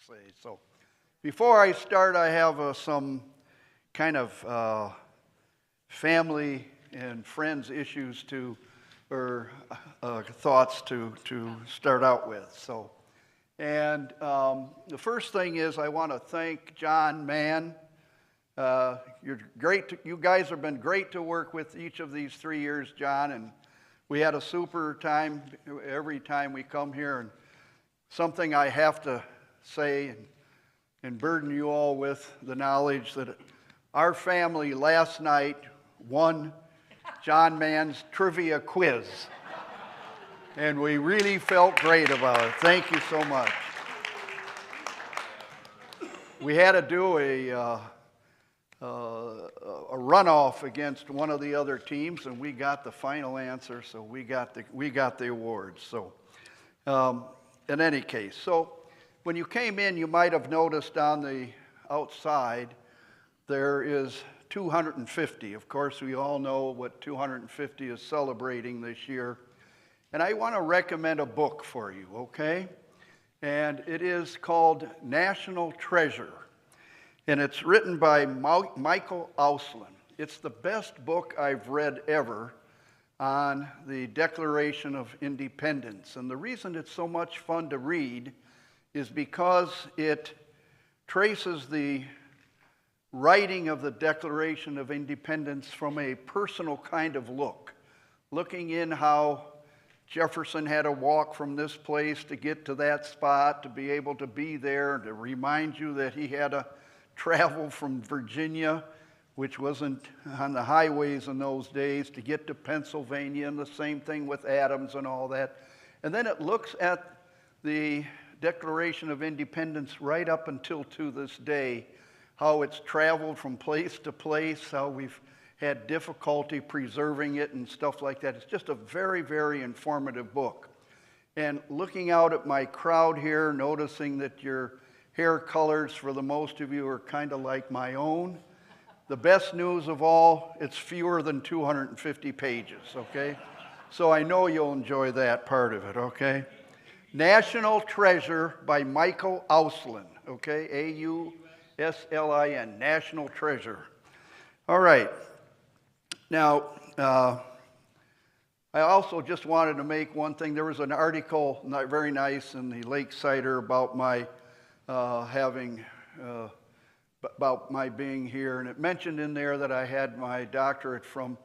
say. So before I start, I have some kind of family and friends issues or thoughts to start out with. So, and the first thing is I want to thank John Mann. You're great. You guys have been great to work with each of these 3 years, John, and we had a super time every time we come here. And something I have to say and burden you all with the knowledge that our family last night won John Mann's trivia quiz. And we really felt great about it. Thank you so much. We had to do a runoff against one of the other teams, and we got the final answer, so we got the awards. So, in any case, so when you came in, you might have noticed on the outside there is 250. Of course, we all know what 250 is celebrating this year, and I want to recommend a book for you, okay? And it is called National Treasure. And it's written by Michael Auslin. It's the best book I've read ever on the Declaration of Independence. And the reason it's so much fun to read is because it traces the writing of the Declaration of Independence from a personal kind of look, looking in how Jefferson had to walk from this place to get to that spot, to be able to be there, to remind you that he had to travel from Virginia, which wasn't on the highways in those days, to get to Pennsylvania, and the same thing with Adams and all that. And then it looks at the Declaration of Independence right up until to this day, how it's traveled from place to place, how we've had difficulty preserving it and stuff like that. It's just a very, very informative book. And looking out at my crowd here, noticing that your hair colors for the most of you are kind of like my own. The best news of all, it's fewer than 250 pages, okay? So I know you'll enjoy that part of it, okay? National Treasure by Michael Auslin, okay? Auslin, National Treasure. All right. Now, I also just wanted to make one thing. There was an article, not very nice, in the Lakesider about my about my being here, and it mentioned in there that I had my doctorate from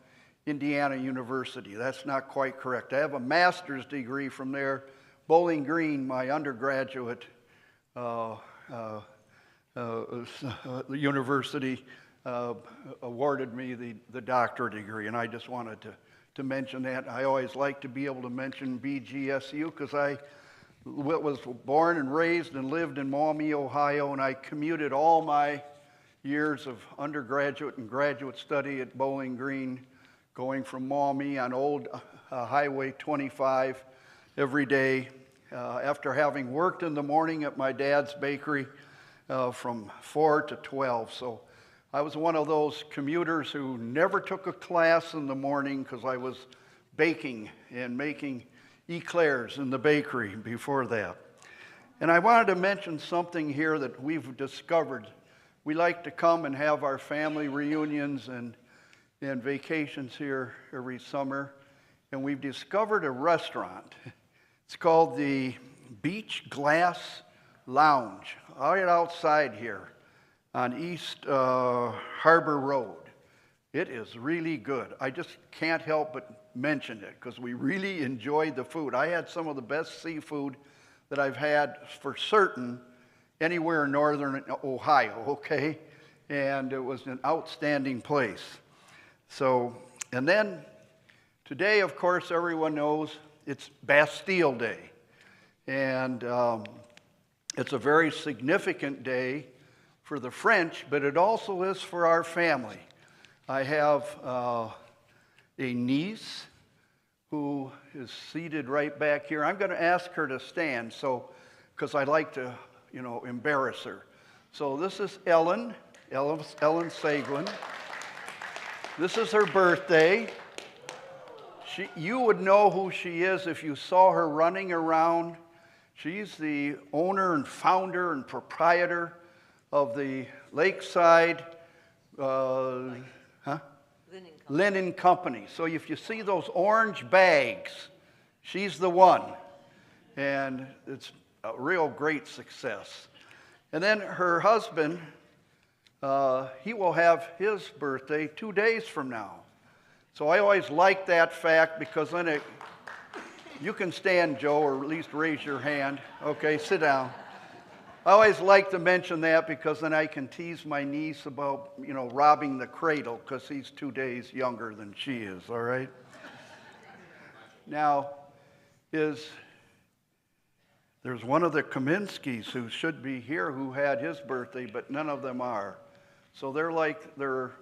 Indiana University. That's not quite correct. I have a master's degree from there. Bowling Green, my undergraduate university, awarded me the doctorate degree, and I just wanted to mention that. I always like to be able to mention BGSU because I was born and raised and lived in Maumee, Ohio, and I commuted all my years of undergraduate and graduate study at Bowling Green, going from Maumee on old Highway 25 every day, after having worked in the morning at my dad's bakery from 4 to 12. So I was one of those commuters who never took a class in the morning because I was baking and making eclairs in the bakery before that. And I wanted to mention something here that we've discovered. We like to come and have our family reunions and vacations here every summer, and we've discovered a restaurant. It's called the Beach Glass Lounge, right outside here on East Harbor Road. It is really good. I just can't help but mention it because we really enjoyed the food. I had some of the best seafood that I've had for certain anywhere in northern Ohio, okay? And it was an outstanding place. So, and then today, of course, everyone knows it's Bastille Day. And it's a very significant day for the French, but it also is for our family. I have a niece who is seated right back here. I'm going to ask her to stand, because I'd like to, embarrass her. So this is Ellen Saglin. This is her birthday. You would know who she is if you saw her running around She's the owner and founder and proprietor of the Lakeside Linen Company. So if you see those orange bags, she's the one. And it's a real great success. And then her husband, he will have his birthday 2 days from now. So I always like that fact because then you can stand, Joe, or at least raise your hand. Okay, sit down. I always like to mention that because then I can tease my niece about, robbing the cradle because he's 2 days younger than she is, all right? Now, there's one of the Kaminskis who should be here who had his birthday, but none of them are. So they're like their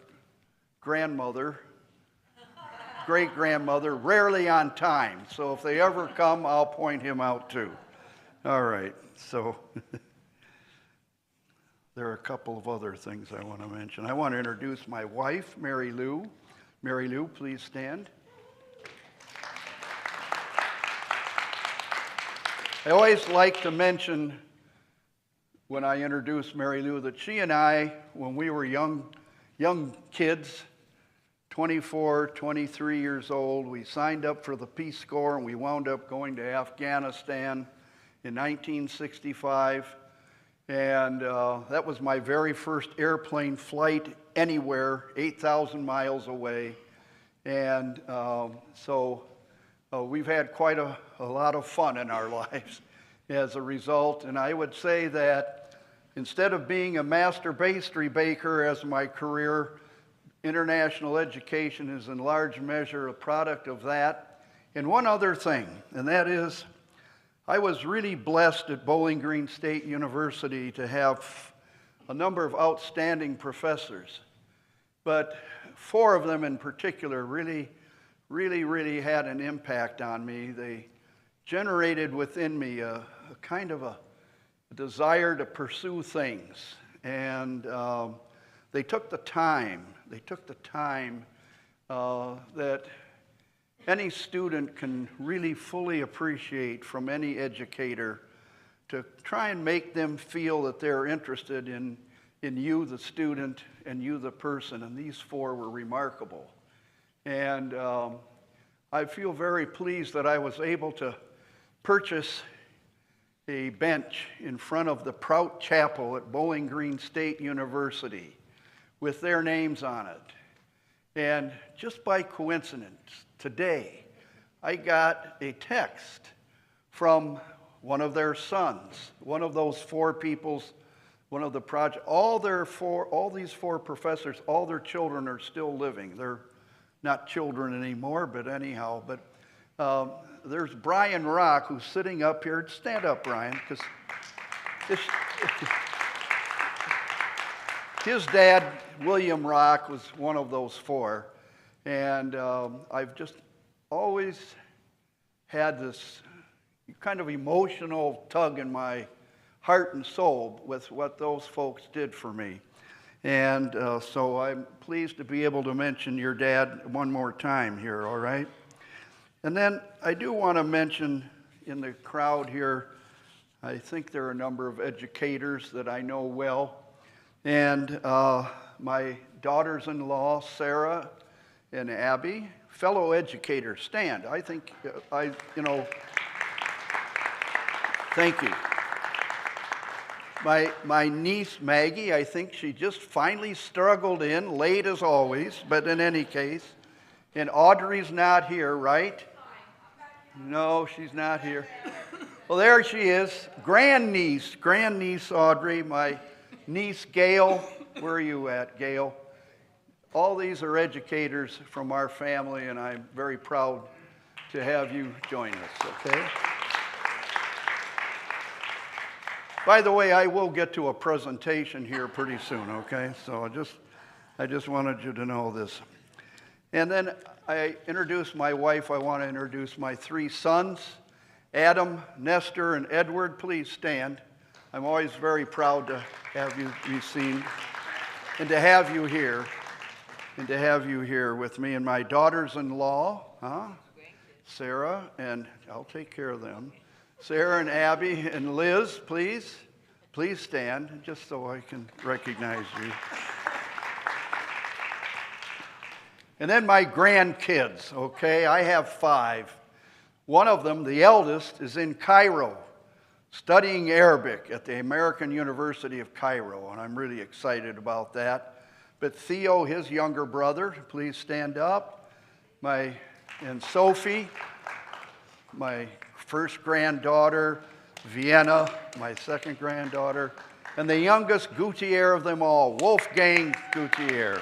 grandmother, great-grandmother, rarely on time. So if they ever come, I'll point him out too. All right, so there are a couple of other things I want to mention. I want to introduce my wife, Mary Lou. Mary Lou, please stand. I always like to mention when I introduce Mary Lou that she and I, when we were young kids, 24, 23 years old, we signed up for the Peace Corps and we wound up going to Afghanistan in 1965. And that was my very first airplane flight anywhere, 8,000 miles away. And so we've had quite a lot of fun in our lives as a result. And I would say that instead of being a master pastry baker as my career, international education is in large measure a product of that. And one other thing, and that is I was really blessed at Bowling Green State University to have a number of outstanding professors. But 4 of them in particular really had an impact on me. They generated within me a kind of a desire to pursue things. And they took the time that any student can really fully appreciate from any educator to try and make them feel that they're interested in you, the student, and you, the person. And these 4 were remarkable. And I feel very pleased that I was able to purchase a bench in front of the Prout Chapel at Bowling Green State University with their names on it. And just by coincidence, today, I got a text from one of their sons, one of those 4 people's, one of the project. All these 4 professors, all their children are still living. They're not children anymore, but anyhow. But there's Brian Rock, who's sitting up here. Stand up, Brian, because his dad, William Rock, was one of those 4. And I've just always had this kind of emotional tug in my heart and soul with what those folks did for me. And so I'm pleased to be able to mention your dad one more time here, all right? And then I do want to mention in the crowd here, I think there are a number of educators that I know well. And my daughters-in-law, Sarah and Abby, fellow educators, stand. I think, thank you. My niece, Maggie, I think she just finally struggled in, late as always, but in any case. And Audrey's not here, right? No, she's not here. Well, there she is, grandniece Audrey, my niece Gail. Where are you at, Gail? All these are educators from our family, and I'm very proud to have you join us, okay? By the way, I will get to a presentation here pretty soon, okay? So I just wanted you to know this. And then I introduced my wife. I want to introduce my 3 sons, Adam, Nestor, and Edward. Please stand. I'm always very proud to have you be seen and to have you here with me. And my daughters-in-law, Sarah, and I'll take care of them, Sarah and Abby and Liz, please. Please stand, just so I can recognize you. And then my grandkids, okay? I have 5. One of them, the eldest, is in Cairo, studying Arabic at the American University of Cairo, and I'm really excited about that. But Theo, his younger brother, please stand up. And Sophie, my first granddaughter, Vienna, my second granddaughter, and the youngest Gutierrez of them all, Wolfgang Gutierrez.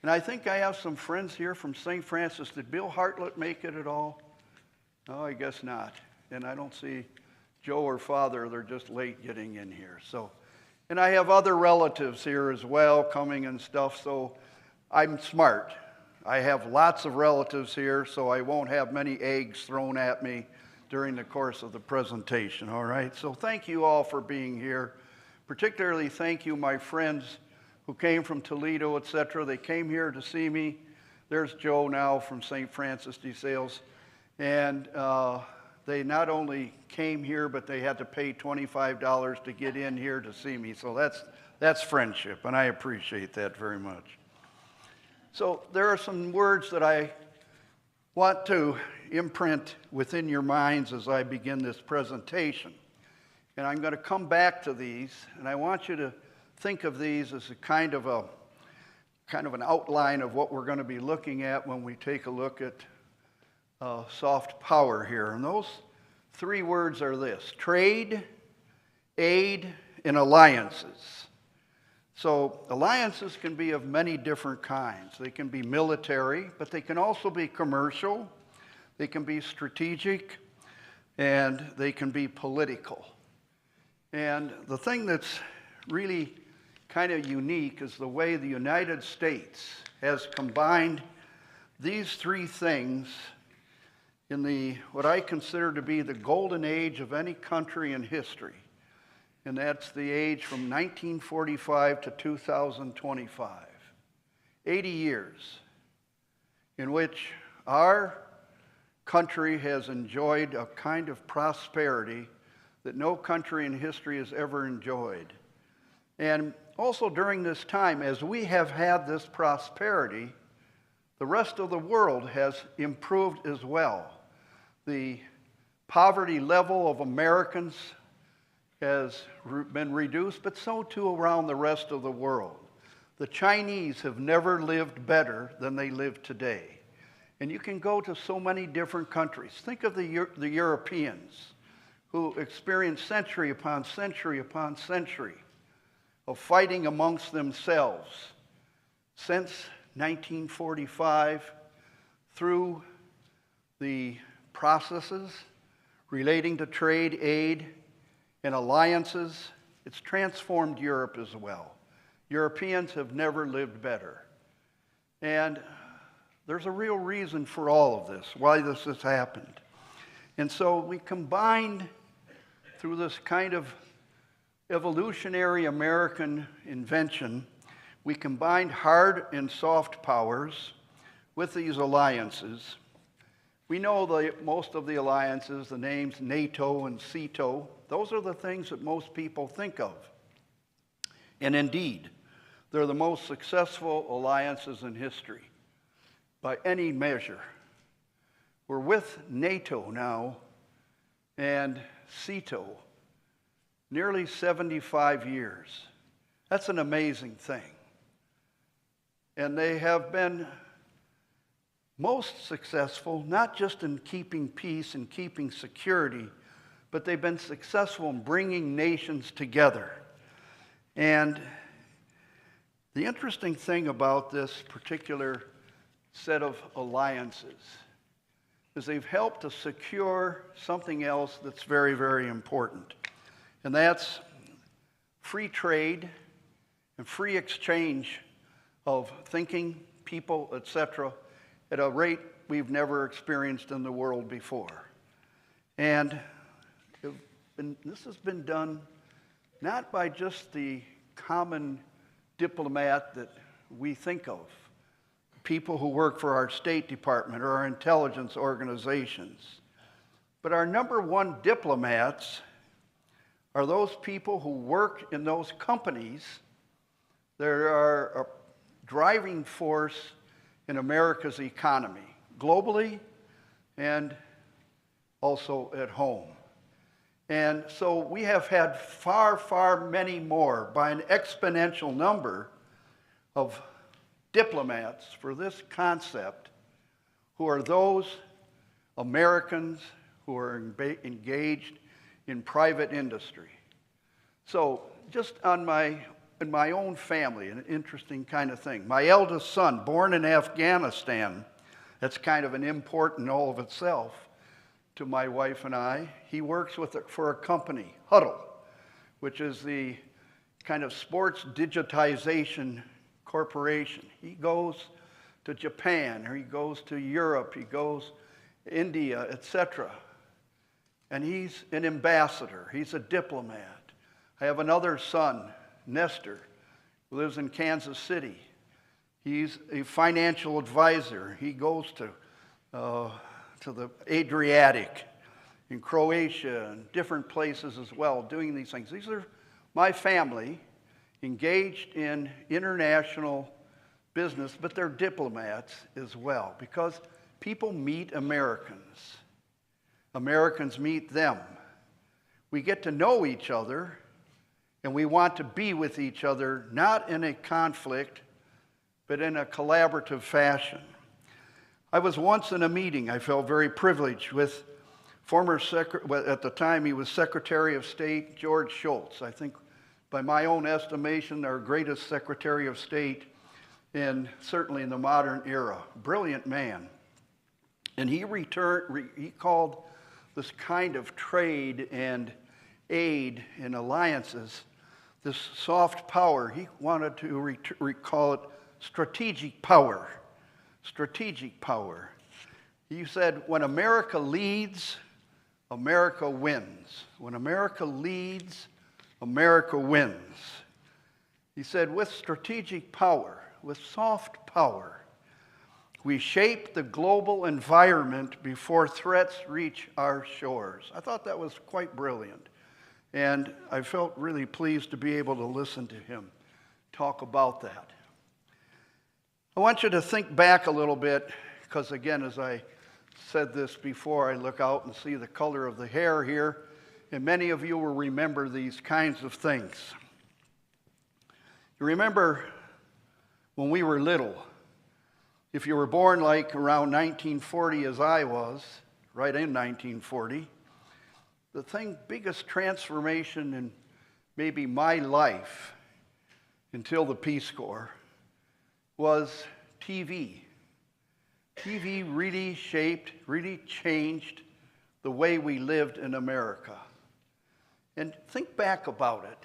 And I think I have some friends here from St. Francis. Did Bill Hartlett make it at all? No, I guess not. And I don't see Joe or Father. They're just late getting in here. And I have other relatives here as well coming and stuff, so I'm smart. I have lots of relatives here, so I won't have many eggs thrown at me during the course of the presentation, all right? So thank you all for being here. Particularly thank you, my friends who came from Toledo, etc. They came here to see me. There's Joe now from St. Francis de Sales. And they not only came here, but they had to pay $25 to get in here to see me. So that's friendship, and I appreciate that very much. So there are some words that I want to imprint within your minds as I begin this presentation. And I'm going to come back to these, and I want you to think of these as a kind of an outline of what we're going to be looking at when we take a look at soft power here. And those 3 words are this: trade, aid, and alliances. So alliances can be of many different kinds. They can be military, but they can also be commercial, they can be strategic, and they can be political. And the thing that's really kind of unique is the way the United States has combined these 3 things in what I consider to be the golden age of any country in history. And that's the age from 1945 to 2025. 80 years in which our country has enjoyed a kind of prosperity that no country in history has ever enjoyed. And also during this time, as we have had this prosperity, the rest of the world has improved as well. The poverty level of Americans has been reduced, but so too around the rest of the world. The Chinese have never lived better than they live today. And you can go to so many different countries. Think of the Europeans who experienced century upon century upon century of fighting amongst themselves since 1945 through the processes relating to trade, aid, and alliances. It's transformed Europe as well. Europeans have never lived better. And there's a real reason for all of this, why this has happened. And so we combined, through this kind of evolutionary American invention, we combined hard and soft powers with these alliances. We know most of the alliances, the names NATO and CETO, those are the things that most people think of. And indeed, they're the most successful alliances in history by any measure. We're with NATO now and CETO nearly 75 years. That's an amazing thing. And they have been most successful, not just in keeping peace and keeping security, but they've been successful in bringing nations together. And the interesting thing about this particular set of alliances is they've helped to secure something else that's very, very important. And that's free trade and free exchange of thinking, people, etc., at a rate we've never experienced in the world before. And this has been done not by just the common diplomat that we think of, people who work for our State Department or our intelligence organizations. But our number one diplomats are those people who work in those companies that are a driving force in America's economy, globally and also at home. And so we have had far, far many more, by an exponential number, of diplomats for this concept who are those Americans who are engaged in private industry. So just in my own family, an interesting kind of thing. My eldest son, born in Afghanistan, that's kind of an import in all of itself to my wife and I. He works for a company, Huddle, which is the kind of sports digitization corporation. He goes to Japan, or he goes to Europe, he goes to India, etc. And he's an ambassador, he's a diplomat. I have another son, Nestor, who lives in Kansas City. He's a financial advisor. He goes to the Adriatic in Croatia and different places as well, doing these things. These are my family engaged in international business, but they're diplomats as well, because people meet Americans. Americans meet them. We get to know each other, and we want to be with each other, not in a conflict, but in a collaborative fashion. I was once in a meeting, I felt very privileged, with at the time he was Secretary of State, George Shultz. I think by my own estimation, our greatest Secretary of State, and certainly in the modern era. Brilliant man. And he called this kind of trade and aid and alliances, this soft power, he wanted to recall it strategic power. Strategic power. He said, when America leads, America wins. When America leads, America wins. He said, with strategic power, with soft power, we shape the global environment before threats reach our shores. I thought that was quite brilliant. And I felt really pleased to be able to listen to him talk about that. I want you to think back a little bit, because again, as I said this before, I look out and see the color of the hair here, and many of you will remember these kinds of things. You remember when we were little, if you were born like around 1940 as I was, right in 1940, the biggest transformation in maybe my life until the Peace Corps was TV. TV really shaped, really changed the way we lived in America. And think back about it.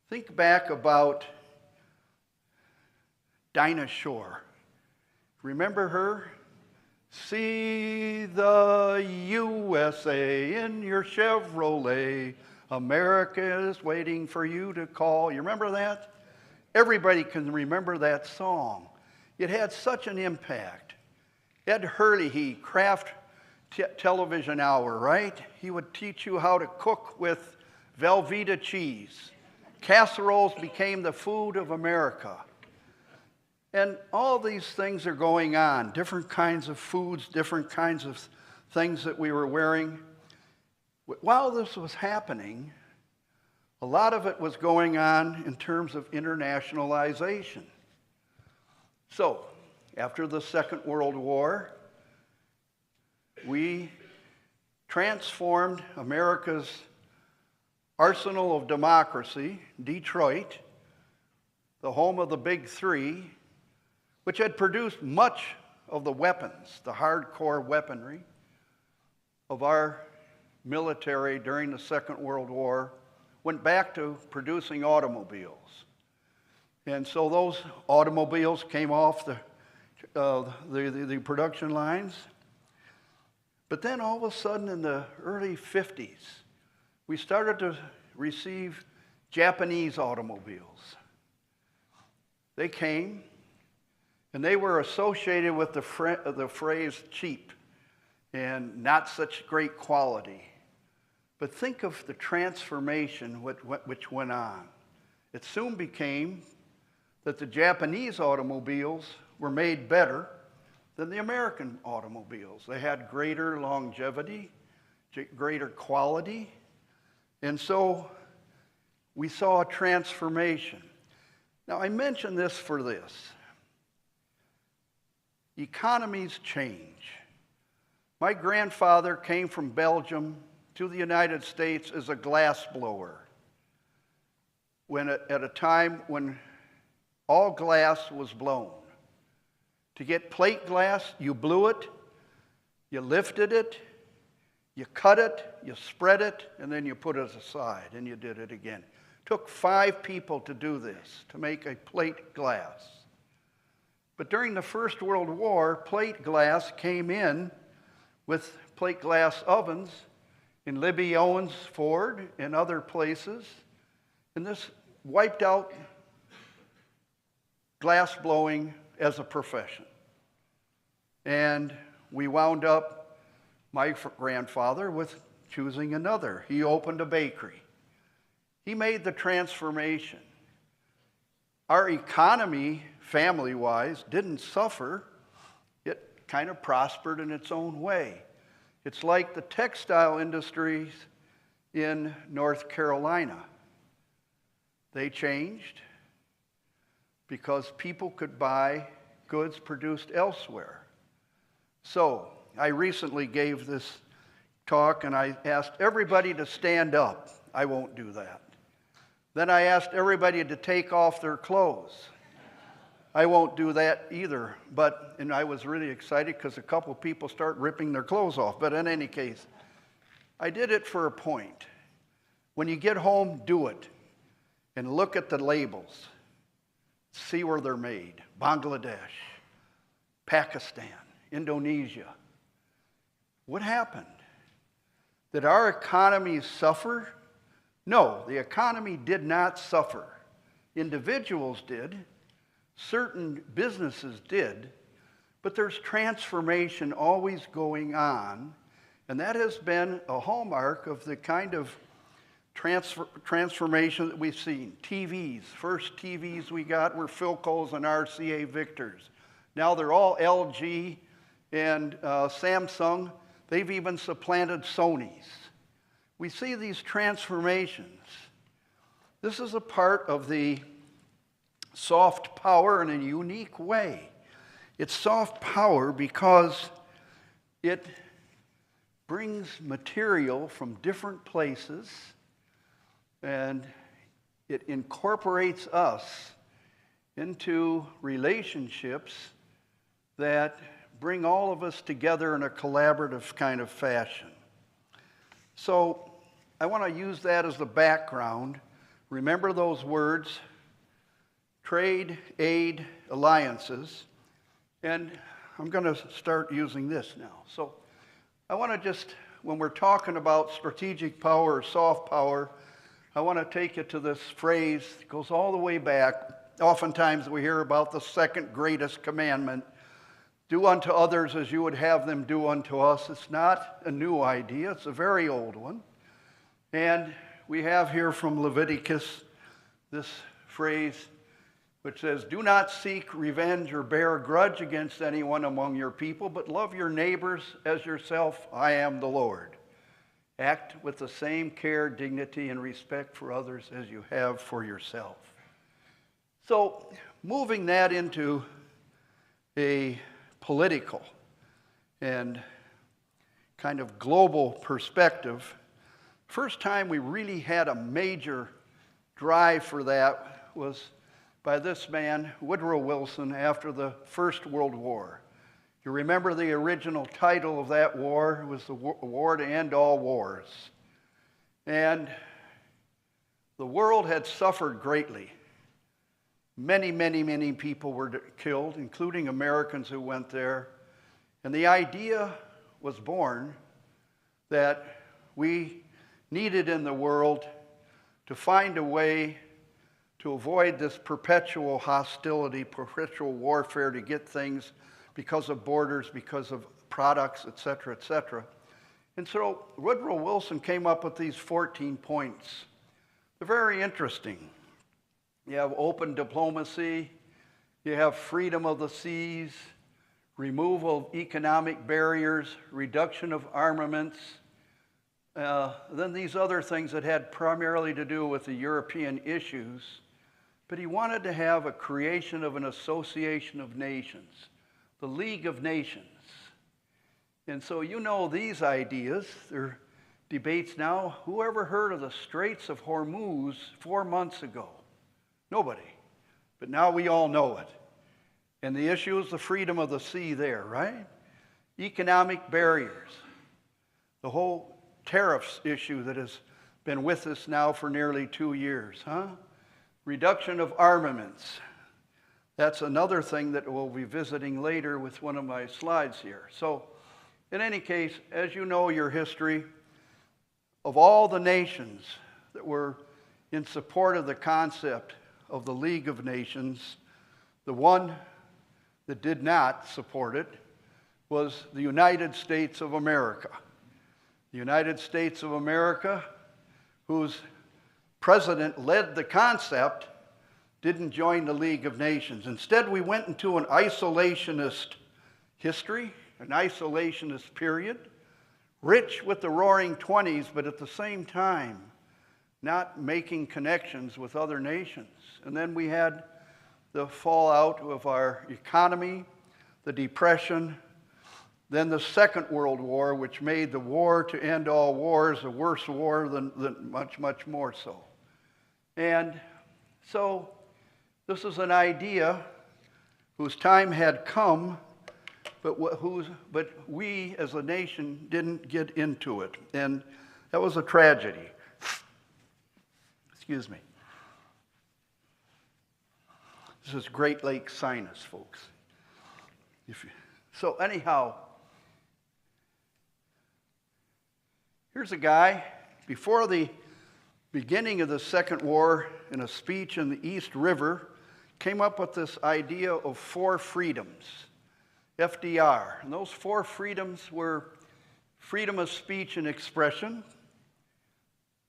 Think back about Dinah Shore. Remember her? See the USA in your Chevrolet. America is waiting for you to call. You remember that? Everybody can remember that song. It had such an impact. Ed Hurley, Kraft Television Hour, right? He would teach you how to cook with Velveeta cheese. Casseroles became the food of America. And all these things are going on, different kinds of foods, different kinds of things that we were wearing. While this was happening, a lot of it was going on in terms of internationalization. So, after the Second World War, we transformed America's arsenal of democracy, Detroit, the home of the Big Three, which had produced much of the weapons, the hardcore weaponry of our military during the Second World War, went back to producing automobiles. And so those automobiles came off the production lines. But then all of a sudden in the early 50s, we started to receive Japanese automobiles. They came, And they were associated with the phrase cheap and not such great quality. But think of the transformation which went on. It soon became that the Japanese automobiles were made better than the American automobiles. They had greater longevity, greater quality, and so we saw a transformation. Now, I mention this for this. Economies change. My grandfather came from Belgium to the United States as a glass blower at a time when all glass was blown. To get plate glass, you blew it, you lifted it, you cut it, you spread it, and then you put it aside, and you did it again. It took 5 people to do this, to make a plate glass. But during the First World War, plate glass came in with plate glass ovens in Libby Owens Ford and other places, and this wiped out glass blowing as a profession. And we wound up, my grandfather, with choosing another. He opened a bakery. He made the transformation. Our economy, family-wise, didn't suffer. It kind of prospered in its own way. It's like the textile industries in North Carolina. They changed because people could buy goods produced elsewhere. So I recently gave this talk and I asked everybody to stand up. I won't do that. Then I asked everybody to take off their clothes. I won't do that either. And I was really excited because a couple of people start ripping their clothes off. But in any case, I did it for a point. When you get home, do it. And look at the labels. See where they're made. Bangladesh, Pakistan, Indonesia. What happened? Did our economy suffer? No, the economy did not suffer. Individuals did. Certain businesses did. But there's transformation always going on. And that has been a hallmark of the kind of transformation that we've seen. TVs. First TVs we got were Philcos and RCA Victors. Now they're all LG and Samsung. They've even supplanted Sony's. We see these transformations. This is a part of the soft power in a unique way. It's soft power because it brings material from different places and it incorporates us into relationships that bring all of us together in a collaborative kind of fashion. So I want to use that as the background. Remember those words, trade, aid, alliances. And I'm going to start using this now. So I want to just, when we're talking about strategic power or soft power, I want to take you to this phrase that goes all the way back. Oftentimes we hear about the second greatest commandment, do unto others as you would have them do unto us. It's not a new idea. It's a very old one. And we have here from Leviticus this phrase which says, do not seek revenge or bear a grudge against anyone among your people, but love your neighbors as yourself. I am the Lord. Act with the same care, dignity, and respect for others as you have for yourself. So, moving that into a political and kind of global perspective, first time we really had a major drive for that was by this man, Woodrow Wilson, after the First World War. You remember the original title of that war was the War to End All Wars. And the world had suffered greatly. Many, many, many people were killed, including Americans who went there. And the idea was born that we needed in the world to find a way to avoid this perpetual hostility, perpetual warfare to get things because of borders, because of products, et cetera, et cetera. And so Woodrow Wilson came up with these 14 points. They're very interesting. You have open diplomacy, you have freedom of the seas, removal of economic barriers, reduction of armaments, then these other things that had primarily to do with the European issues. But he wanted to have a creation of an association of nations, the League of Nations. And so you know these ideas. There are debates now. Who ever heard of the Straits of Hormuz 4 months ago? Nobody. But now we all know it. And the issue is the freedom of the sea there, right? Economic barriers. The whole tariffs issue that has been with us now for nearly 2 years, Reduction of armaments. That's another thing that we'll be visiting later with one of my slides here. So, in any case, as you know your history, of all the nations that were in support of the concept of the League of Nations, the one that did not support it was the United States of America. The United States of America, whose president led the concept, didn't join the League of Nations. Instead, we went into an isolationist history, an isolationist period, rich with the roaring 20s, but at the same time, not making connections with other nations. And then we had the fallout of our economy, the Depression, then the Second World War, which made the war to end all wars a worse war than much, much more so. And so this is an idea whose time had come, but we as a nation didn't get into it. And that was a tragedy. Excuse me. This is Great Lakes sinus, folks. So anyhow, here's a guy, before the beginning of the Second War, in a speech in the East River, came up with this idea of 4 freedoms, FDR. And those 4 freedoms were freedom of speech and expression,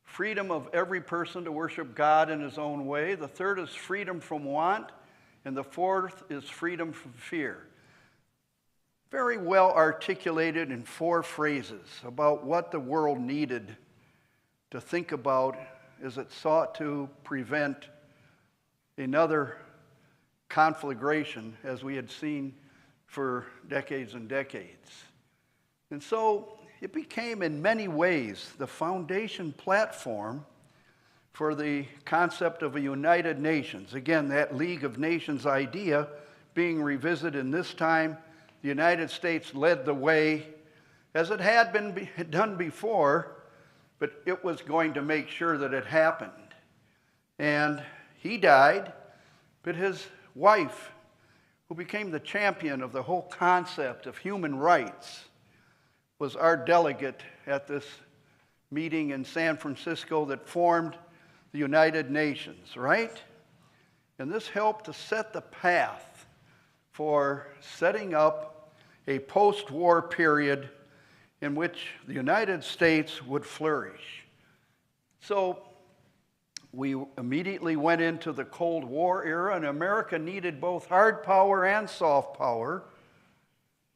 freedom of every person to worship God in his own way. The third is freedom from want, and the fourth is freedom from fear. Very well articulated in 4 phrases about what the world needed to think about as it sought to prevent another conflagration as we had seen for decades and decades. And so it became in many ways the foundation platform for the concept of a United Nations. Again, that League of Nations idea being revisited, in this time the United States led the way, as it had been done before, but it was going to make sure that it happened. And he died, but his wife, who became the champion of the whole concept of human rights, was our delegate at this meeting in San Francisco that formed the United Nations, right? And this helped to set the path for setting up a post-war period in which the United States would flourish. So we immediately went into the Cold War era, and America needed both hard power and soft power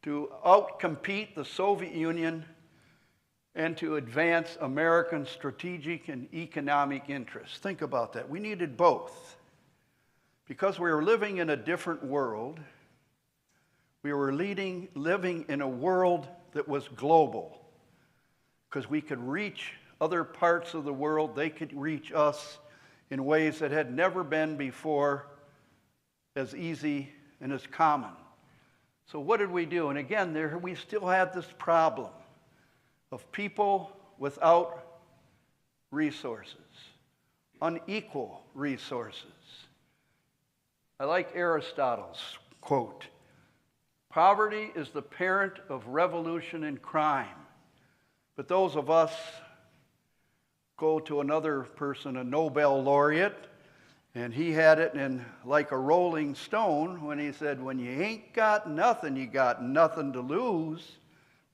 to outcompete the Soviet Union and to advance American strategic and economic interests. Think about that. We needed both. Because we were living in a different world, we were living in a world that was global. Because we could reach other parts of the world, they could reach us in ways that had never been before as easy and as common. So what did we do? And again, we still had this problem of people without resources, unequal resources. I like Aristotle's quote, "Poverty is the parent of revolution and crime." But those of us go to another person, a Nobel laureate, And he had it in like a rolling stone when he said, when you ain't got nothing, you got nothing to lose.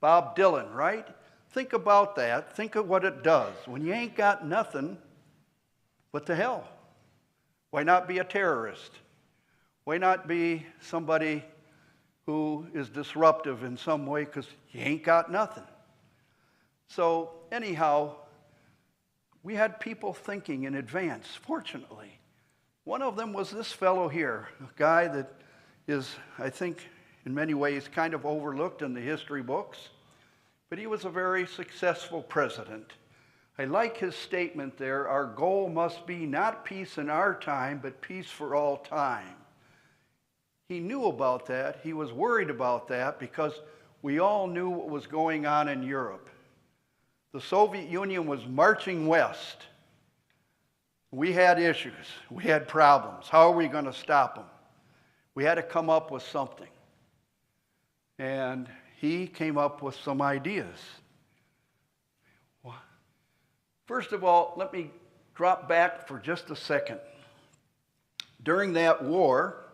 Bob Dylan, right? Think about that. Think of what it does. When you ain't got nothing, what the hell? Why not be a terrorist? Why not be somebody who is disruptive in some way because you ain't got nothing? So anyhow, we had people thinking in advance, fortunately. One of them was this fellow here, a guy that is, I think, in many ways kind of overlooked in the history books, but he was a very successful president. I like his statement there, our goal must be not peace in our time, but peace for all time. He knew about that. He was worried about that because we all knew what was going on in Europe. The Soviet Union was marching west. We had issues. We had problems. How are we going to stop them? We had to come up with something. And he came up with some ideas. First of all, let me drop back for just a second. During that war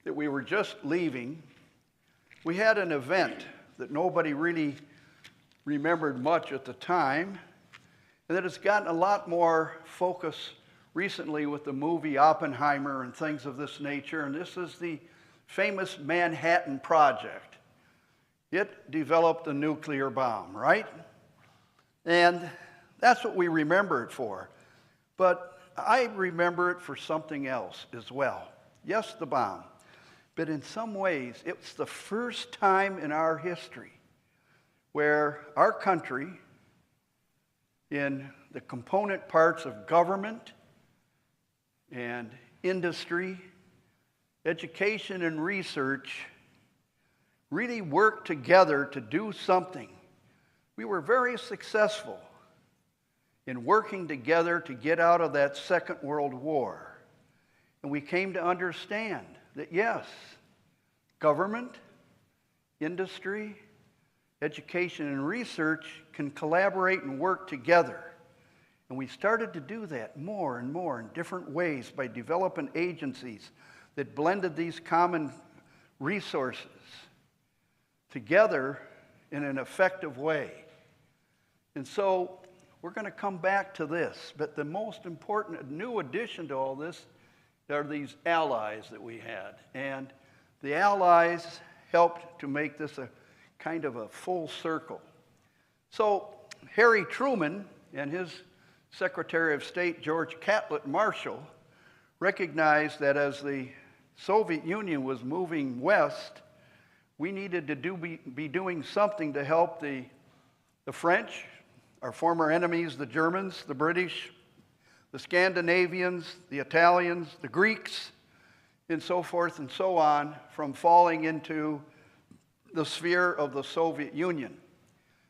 that we were just leaving, we had an event that nobody really remembered much at the time, and that has gotten a lot more focus recently with the movie Oppenheimer and things of this nature, and this is the famous Manhattan Project. It developed a nuclear bomb, right? And that's what we remember it for. But I remember it for something else as well. Yes, the bomb. But in some ways, it's the first time in our history where our country, in the component parts of government and industry, education and research, really worked together to do something. We were very successful in working together to get out of that Second World War. And we came to understand that yes, government, industry, education, and research can collaborate and work together. And we started to do that more and more in different ways by developing agencies that blended these common resources together in an effective way. And so we're going to come back to this, but the most important new addition to all this are these allies that we had. And the allies helped to make this a kind of a full circle. So Harry Truman and his Secretary of State, George Catlett Marshall, recognized that as the Soviet Union was moving west, we needed to be doing something to help the French, our former enemies, the Germans, the British, the Scandinavians, the Italians, the Greeks, and so forth and so on, from falling into the sphere of the Soviet Union.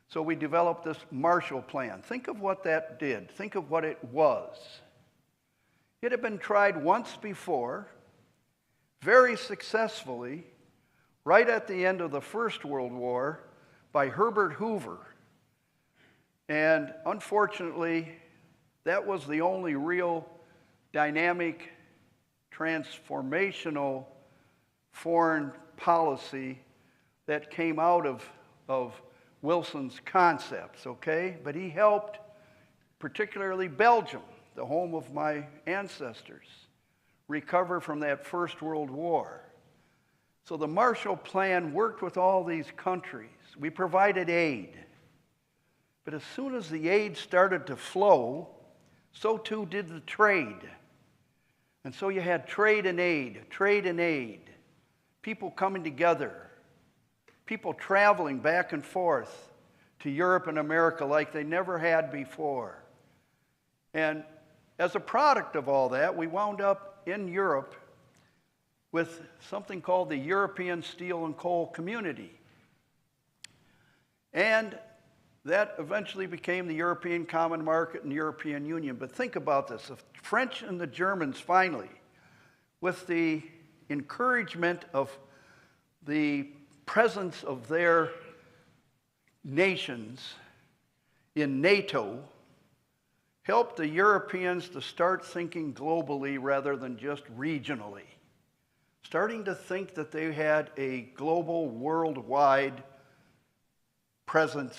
So we developed this Marshall Plan. Think of what that did. Think of what it was. It had been tried once before, very successfully, right at the end of the First World War, by Herbert Hoover. And unfortunately, that was the only real dynamic, transformational foreign policy that came out of Wilson's concepts, okay? But he helped, particularly Belgium, the home of my ancestors, recover from that First World War. So the Marshall Plan worked with all these countries. We provided aid. But as soon as the aid started to flow, so too did the trade. And so you had trade and aid, people coming together, people traveling back and forth to Europe and America like they never had before. And as a product of all that, we wound up in Europe with something called the European Steel and Coal Community. And that eventually became the European Common Market and European Union. But think about this. The French and the Germans finally, with the encouragement of the presence of their nations in NATO, helped the Europeans to start thinking globally rather than just regionally, starting to think that they had a global, worldwide presence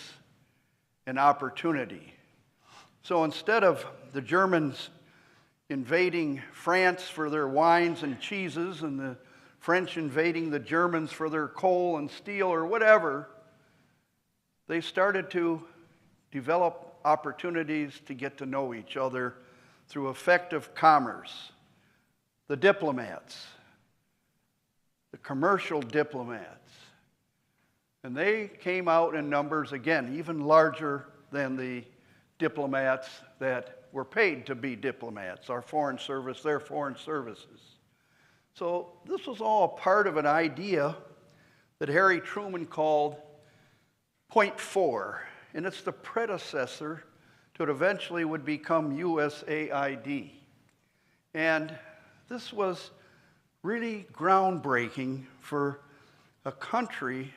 and opportunity. So instead of the Germans invading France for their wines and cheeses and the French invading the Germans for their coal and steel or whatever, they started to develop opportunities to get to know each other through effective commerce. The diplomats, the commercial diplomats, and they came out in numbers, again, even larger than the diplomats that were paid to be diplomats, our foreign service, their foreign services. So this was all part of an idea that Harry Truman called Point 4, and it's the predecessor to what eventually would become USAID. And this was really groundbreaking for a country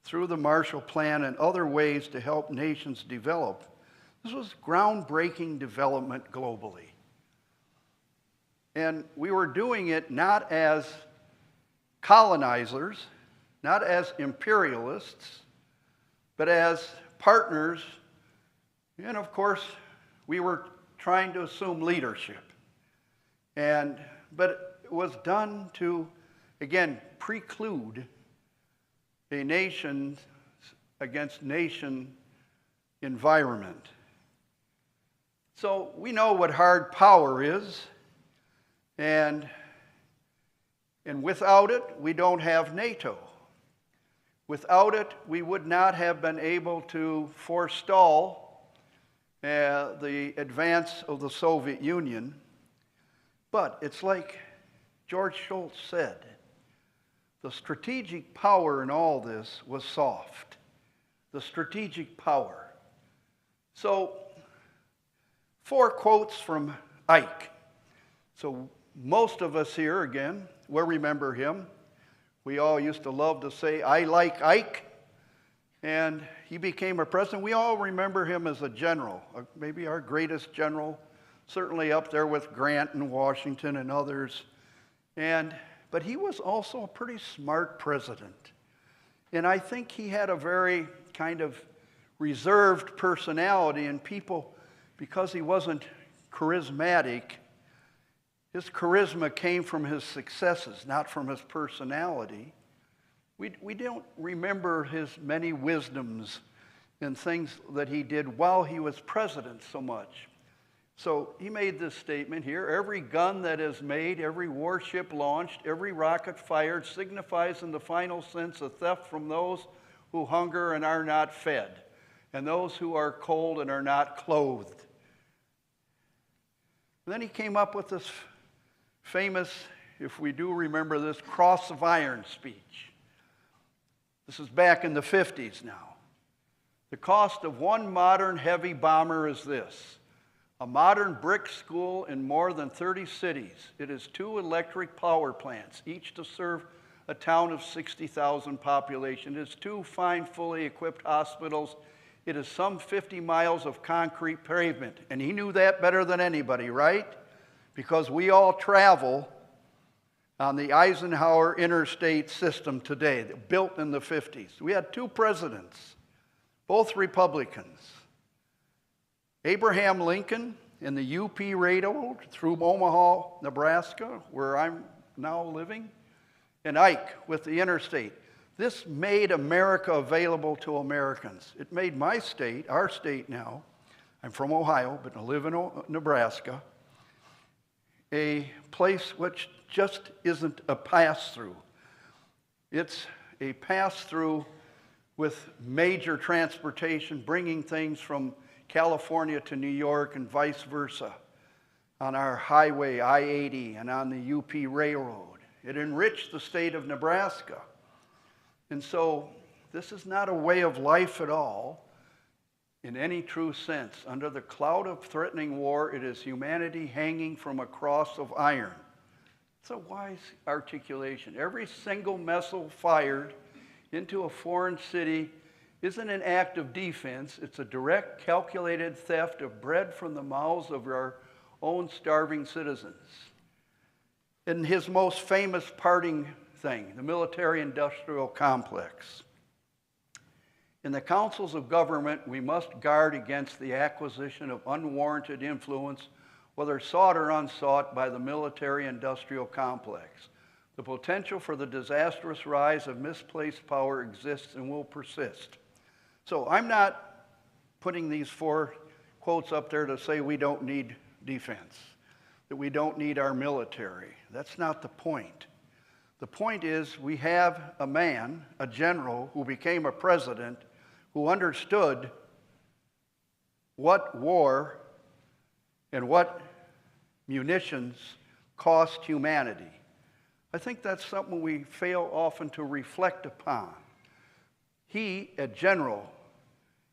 through the Marshall Plan and other ways to help nations develop. This was groundbreaking development globally. And we were doing it not as colonizers, not as imperialists, but as partners. And of course, we were trying to assume leadership. But it was done to, again, preclude a nation against nation environment. So we know what hard power is, and without it, we don't have NATO. Without it, we would not have been able to forestall the advance of the Soviet Union. But it's like George Shultz said, the strategic power in all this was soft. The strategic power. So, 4 quotes from Ike. So most of us here, again, will remember him. We all used to love to say, "I like Ike." And he became a president. We all remember him as a general, maybe our greatest general, certainly up there with Grant and Washington and others. But he was also a pretty smart president. And I think he had a very kind of reserved personality, and people, because he wasn't charismatic, his charisma came from his successes, not from his personality. We don't remember his many wisdoms and things that he did while he was president so much. So he made this statement here: every gun that is made, every warship launched, every rocket fired signifies in the final sense a theft from those who hunger and are not fed, and those who are cold and are not clothed. And then he came up with this famous, if we do remember this, cross of iron speech. This is back in the 50s now. The cost of one modern heavy bomber is this: a modern brick school in more than 30 cities. It is 2 electric power plants, each to serve a town of 60,000 population. It is 2 fine, fully equipped hospitals. It is some 50 miles of concrete pavement. And he knew that better than anybody, right? Because we all travel on the Eisenhower interstate system today, built in the 50s. We had 2 presidents, both Republicans. Abraham Lincoln in the UP Railroad through Omaha, Nebraska, where I'm now living, and Ike with the interstate. This made America available to Americans. It made my state, our state now, I'm from Ohio, but I live in Nebraska, a place which just isn't a pass-through. It's a pass-through with major transportation, bringing things from California to New York and vice versa on our highway, I-80, and on the UP Railroad. It enriched the state of Nebraska. And so this is not a way of life at all in any true sense. Under the cloud of threatening war, it is humanity hanging from a cross of iron. It's a wise articulation. Every single missile fired into a foreign city isn't an act of defense. It's a direct, calculated theft of bread from the mouths of our own starving citizens. In his most famous parting thing, the military-industrial complex. In the councils of government, we must guard against the acquisition of unwarranted influence, whether sought or unsought, by the military-industrial complex. The potential for the disastrous rise of misplaced power exists and will persist. So I'm not putting these 4 quotes up there to say we don't need defense, that we don't need our military. That's not the point. The point is we have a man, a general, who became a president, who understood what war and what munitions cost humanity. I think that's something we fail often to reflect upon. He, a general,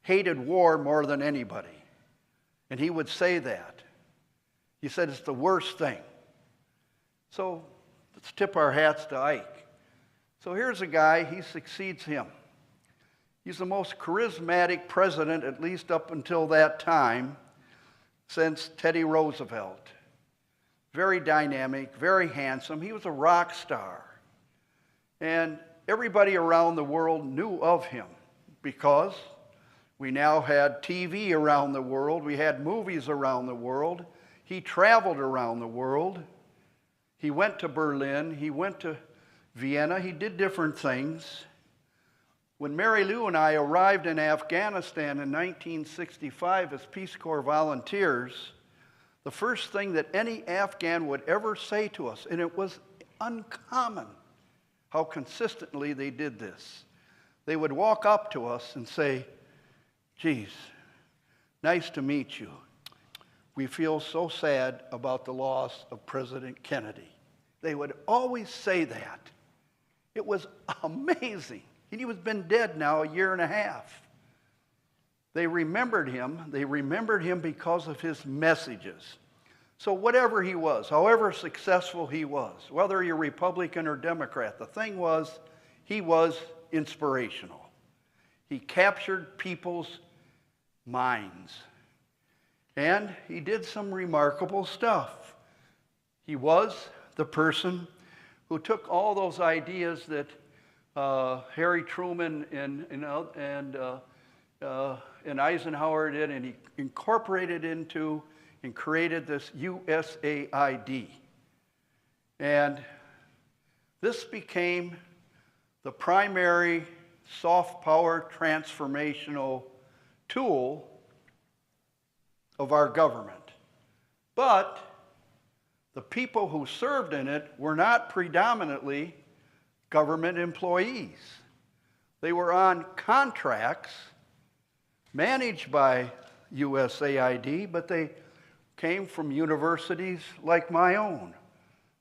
hated war more than anybody. And he would say that. He said it's the worst thing. So let's tip our hats to Ike. So here's a guy, he succeeds him. He's the most charismatic president, at least up until that time, since Teddy Roosevelt. Very dynamic, very handsome. He was a rock star. And everybody around the world knew of him because we now had TV around the world. We had movies around the world. He traveled around the world. He went to Berlin. He went to Vienna. He did different things. When Mary Lou and I arrived in Afghanistan in 1965 as Peace Corps volunteers, the first thing that any Afghan would ever say to us, and it was uncommon how consistently they did this, they would walk up to us and say, "Geez, nice to meet you. We feel so sad about the loss of President Kennedy." They would always say that. It was amazing. He was been dead now 1.5 years. They remembered him. They remembered him because of his messages. So whatever he was, however successful he was, whether you're Republican or Democrat, the thing was, he was inspirational. He captured people's minds. And he did some remarkable stuff. He was the person who took all those ideas that Harry Truman and Eisenhower did, and he incorporated into and created this USAID. And this became the primary soft power transformational tool of our government. But the people who served in it were not predominantly government employees. They were on contracts managed by USAID, but they came from universities like my own.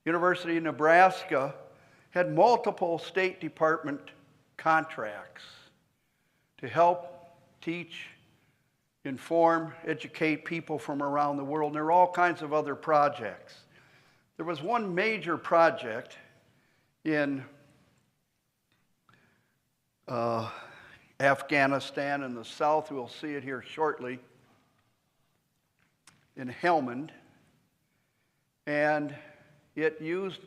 University of Nebraska had multiple State Department contracts to help teach, inform, educate people from around the world. And there were all kinds of other projects. There was one major project in Afghanistan in the south. We'll see it here shortly, in Helmand. And it used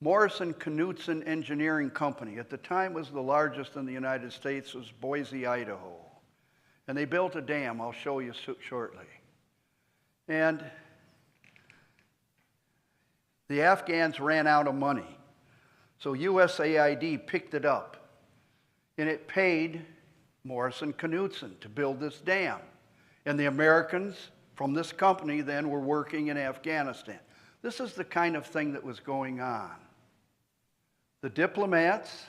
Morrison Knudsen Engineering Company. At the time, it was the largest in the United States. It was Boise, Idaho. And they built a dam. I'll show you shortly. And the Afghans ran out of money. So USAID picked it up. And it paid Morrison Knudsen to build this dam. And the Americans from this company then were working in Afghanistan. This is the kind of thing that was going on. The diplomats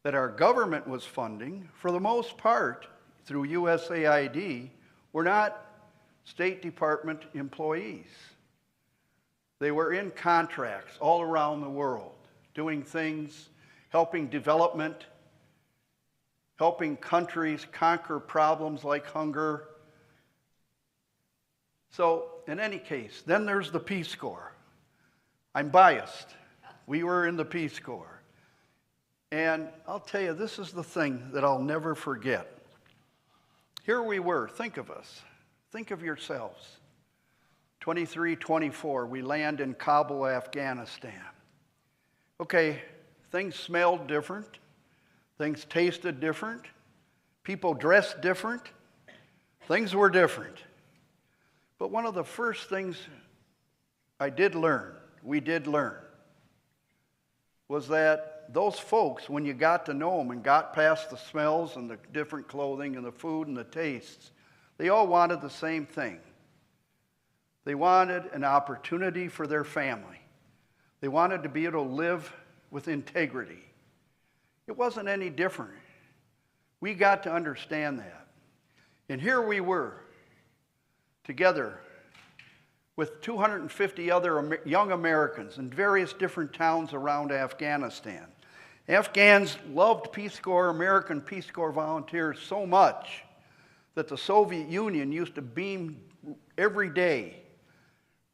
that our government was funding, for the most part, through USAID, were not State Department employees. They were in contracts all around the world, doing things, helping development, helping countries conquer problems like hunger. So, in any case, then there's the Peace Corps. I'm biased. We were in the Peace Corps. And I'll tell you, this is the thing that I'll never forget. Here we were, think of us, think of yourselves. 23, 24, we land in Kabul, Afghanistan. Okay, things smelled different, things tasted different, people dressed different, things were different. But one of the first things we did learn, was that those folks, when you got to know them and got past the smells and the different clothing and the food and the tastes, they all wanted the same thing. They wanted an opportunity for their family. They wanted to be able to live with integrity. It wasn't any different. We got to understand that. And here we were, together with 250 other young Americans in various different towns around Afghanistan. Afghans loved Peace Corps, American Peace Corps volunteers so much that the Soviet Union used to beam every day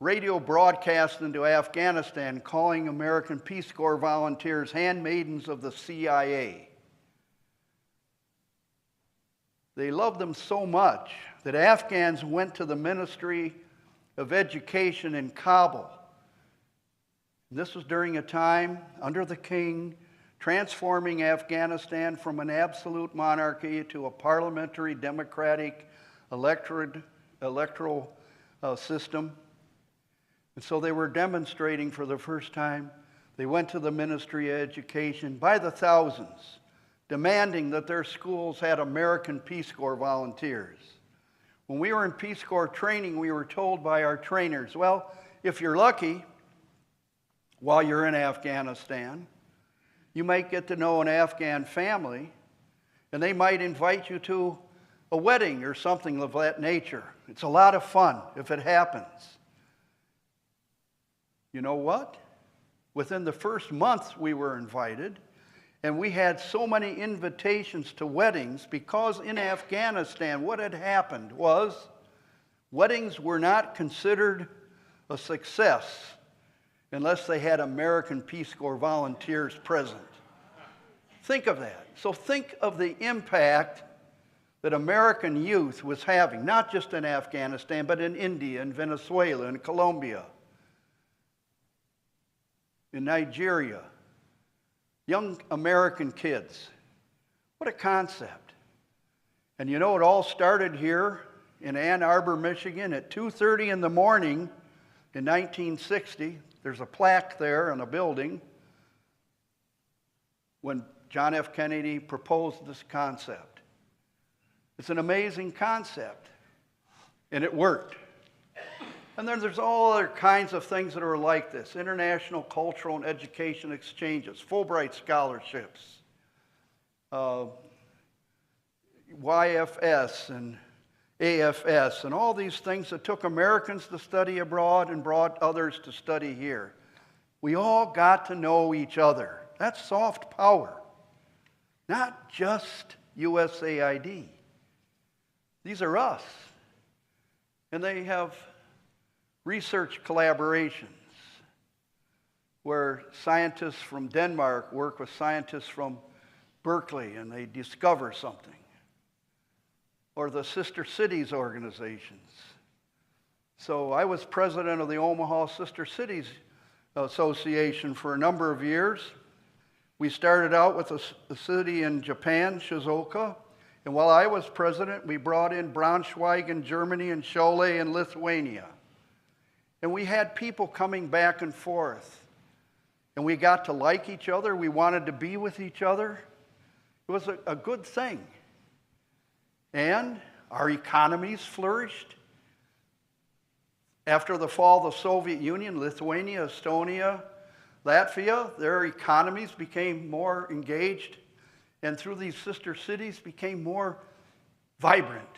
radio broadcast into Afghanistan calling American Peace Corps volunteers handmaidens of the CIA. They loved them so much that Afghans went to the Ministry of Education in Kabul. This was during a time under the king, transforming Afghanistan from an absolute monarchy to a parliamentary, democratic, electoral system. And so they were demonstrating for the first time. They went to the Ministry of Education by the thousands, demanding that their schools had American Peace Corps volunteers. When we were in Peace Corps training, we were told by our trainers, well, if you're lucky, while you're in Afghanistan, you might get to know an Afghan family, and they might invite you to a wedding or something of that nature. It's a lot of fun if it happens. You know what? Within the first month we were invited, and we had so many invitations to weddings because in Afghanistan what had happened was weddings were not considered a success unless they had American Peace Corps volunteers present. Think of that. So think of the impact that American youth was having, not just in Afghanistan, but in India, in Venezuela, in Colombia, in Nigeria. Young American kids. What a concept. And you know, it all started here in Ann Arbor, Michigan at 2:30 in the morning in 1960. There's a plaque there in a building when John F. Kennedy proposed this concept. It's an amazing concept, and it worked. And then there's all other kinds of things that are like this. International cultural and education exchanges, Fulbright scholarships, YFS and AFS, and all these things that took Americans to study abroad and brought others to study here. We all got to know each other. That's soft power, not just USAID. These are us. And they have research collaborations where scientists from Denmark work with scientists from Berkeley and they discover something. Or the Sister Cities organizations. So I was president of the Omaha Sister Cities Association for a number of years. We started out with a city in Japan, Shizuoka, and while I was president, we brought in Braunschweig in Germany and Cholet in Lithuania. And we had people coming back and forth. And we got to like each other. We wanted to be with each other. It was a good thing. And our economies flourished. After the fall of the Soviet Union, Lithuania, Estonia, Latvia, their economies became more engaged. And through these sister cities became more vibrant.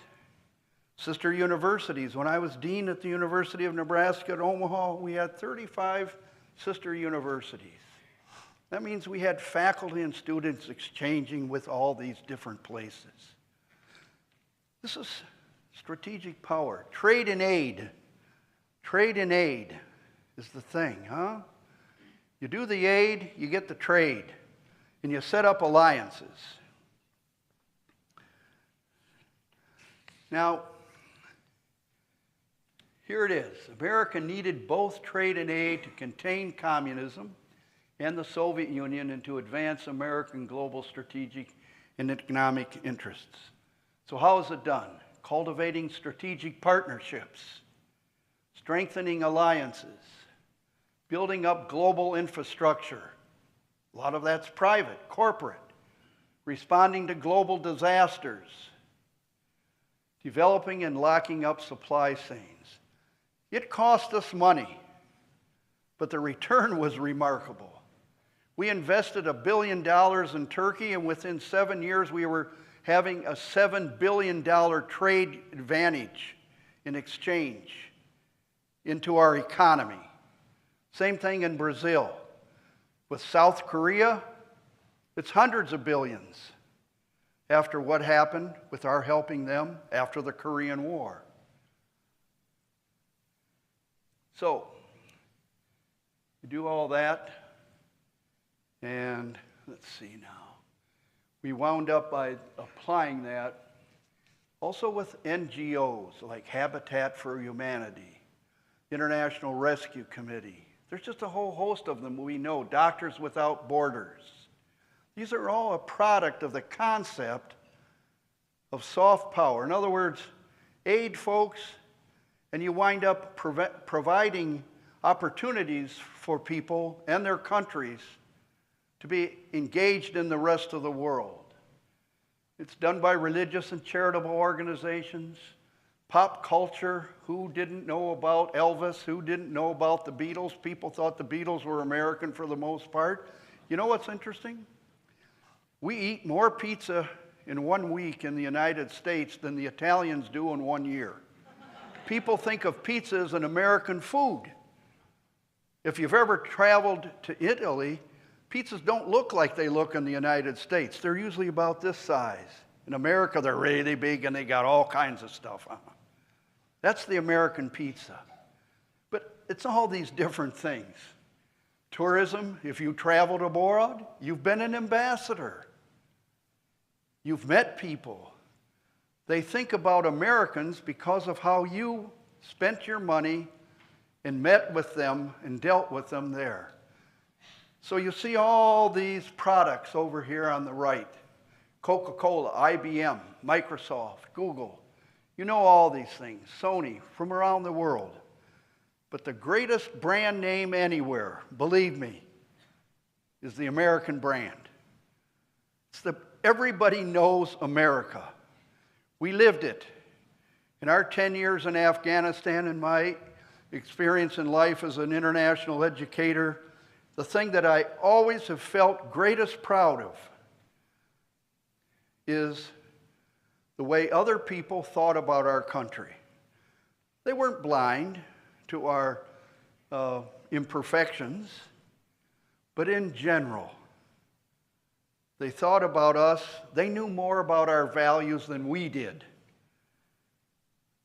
Sister universities. When I was dean at the University of Nebraska at Omaha, we had 35 sister universities. That means we had faculty and students exchanging with all these different places. This is strategic power. Trade and aid. Trade and aid is the thing, huh? You do the aid, you get the trade. and you set up alliances. Now, here it is. America needed both trade and aid to contain communism and the Soviet Union and to advance American global strategic and economic interests. So how is it done? Cultivating strategic partnerships, strengthening alliances, building up global infrastructure. A lot of that's private, corporate. Responding to global disasters, developing and locking up supply chains. It cost us money, but the return was remarkable. We invested $1 billion in Turkey, and within 7 years we were having a $7 billion trade advantage in exchange into our economy. Same thing in Brazil. With South Korea, it's hundreds of billions after what happened with our helping them after the Korean War. So, you do all that, and let's see now. We wound up by applying that also with NGOs like Habitat for Humanity, International Rescue Committee. There's just a whole host of them we know, Doctors Without Borders. These are all a product of the concept of soft power. In other words, aid folks, and you wind up providing opportunities for people and their countries to be engaged in the rest of the world. It's done by religious and charitable organizations, pop culture. Who didn't know about Elvis? Who didn't know about the Beatles? People thought the Beatles were American for the most part. You know what's interesting? We eat more pizza in 1 week in the United States than the Italians do in 1 year. People think of pizza as an American food. If you've ever traveled to Italy, pizzas don't look like they look in the United States. They're usually about this size. In America, they're really big and they got all kinds of stuff on them. That's the American pizza. But it's all these different things. Tourism, if you traveled abroad, you've been an ambassador. You've met people. They think about Americans because of how you spent your money and met with them and dealt with them there. So you see all these products over here on the right. Coca-Cola, IBM, Microsoft, Google. You know all these things. Sony, from around the world. But the greatest brand name anywhere, believe me, is the American brand. Everybody knows America. We lived it. In our 10 years in Afghanistan and my experience in life as an international educator, the thing that I always have felt greatest proud of is the way other people thought about our country. They weren't blind to our imperfections, but in general, they thought about us. They knew more about our values than we did.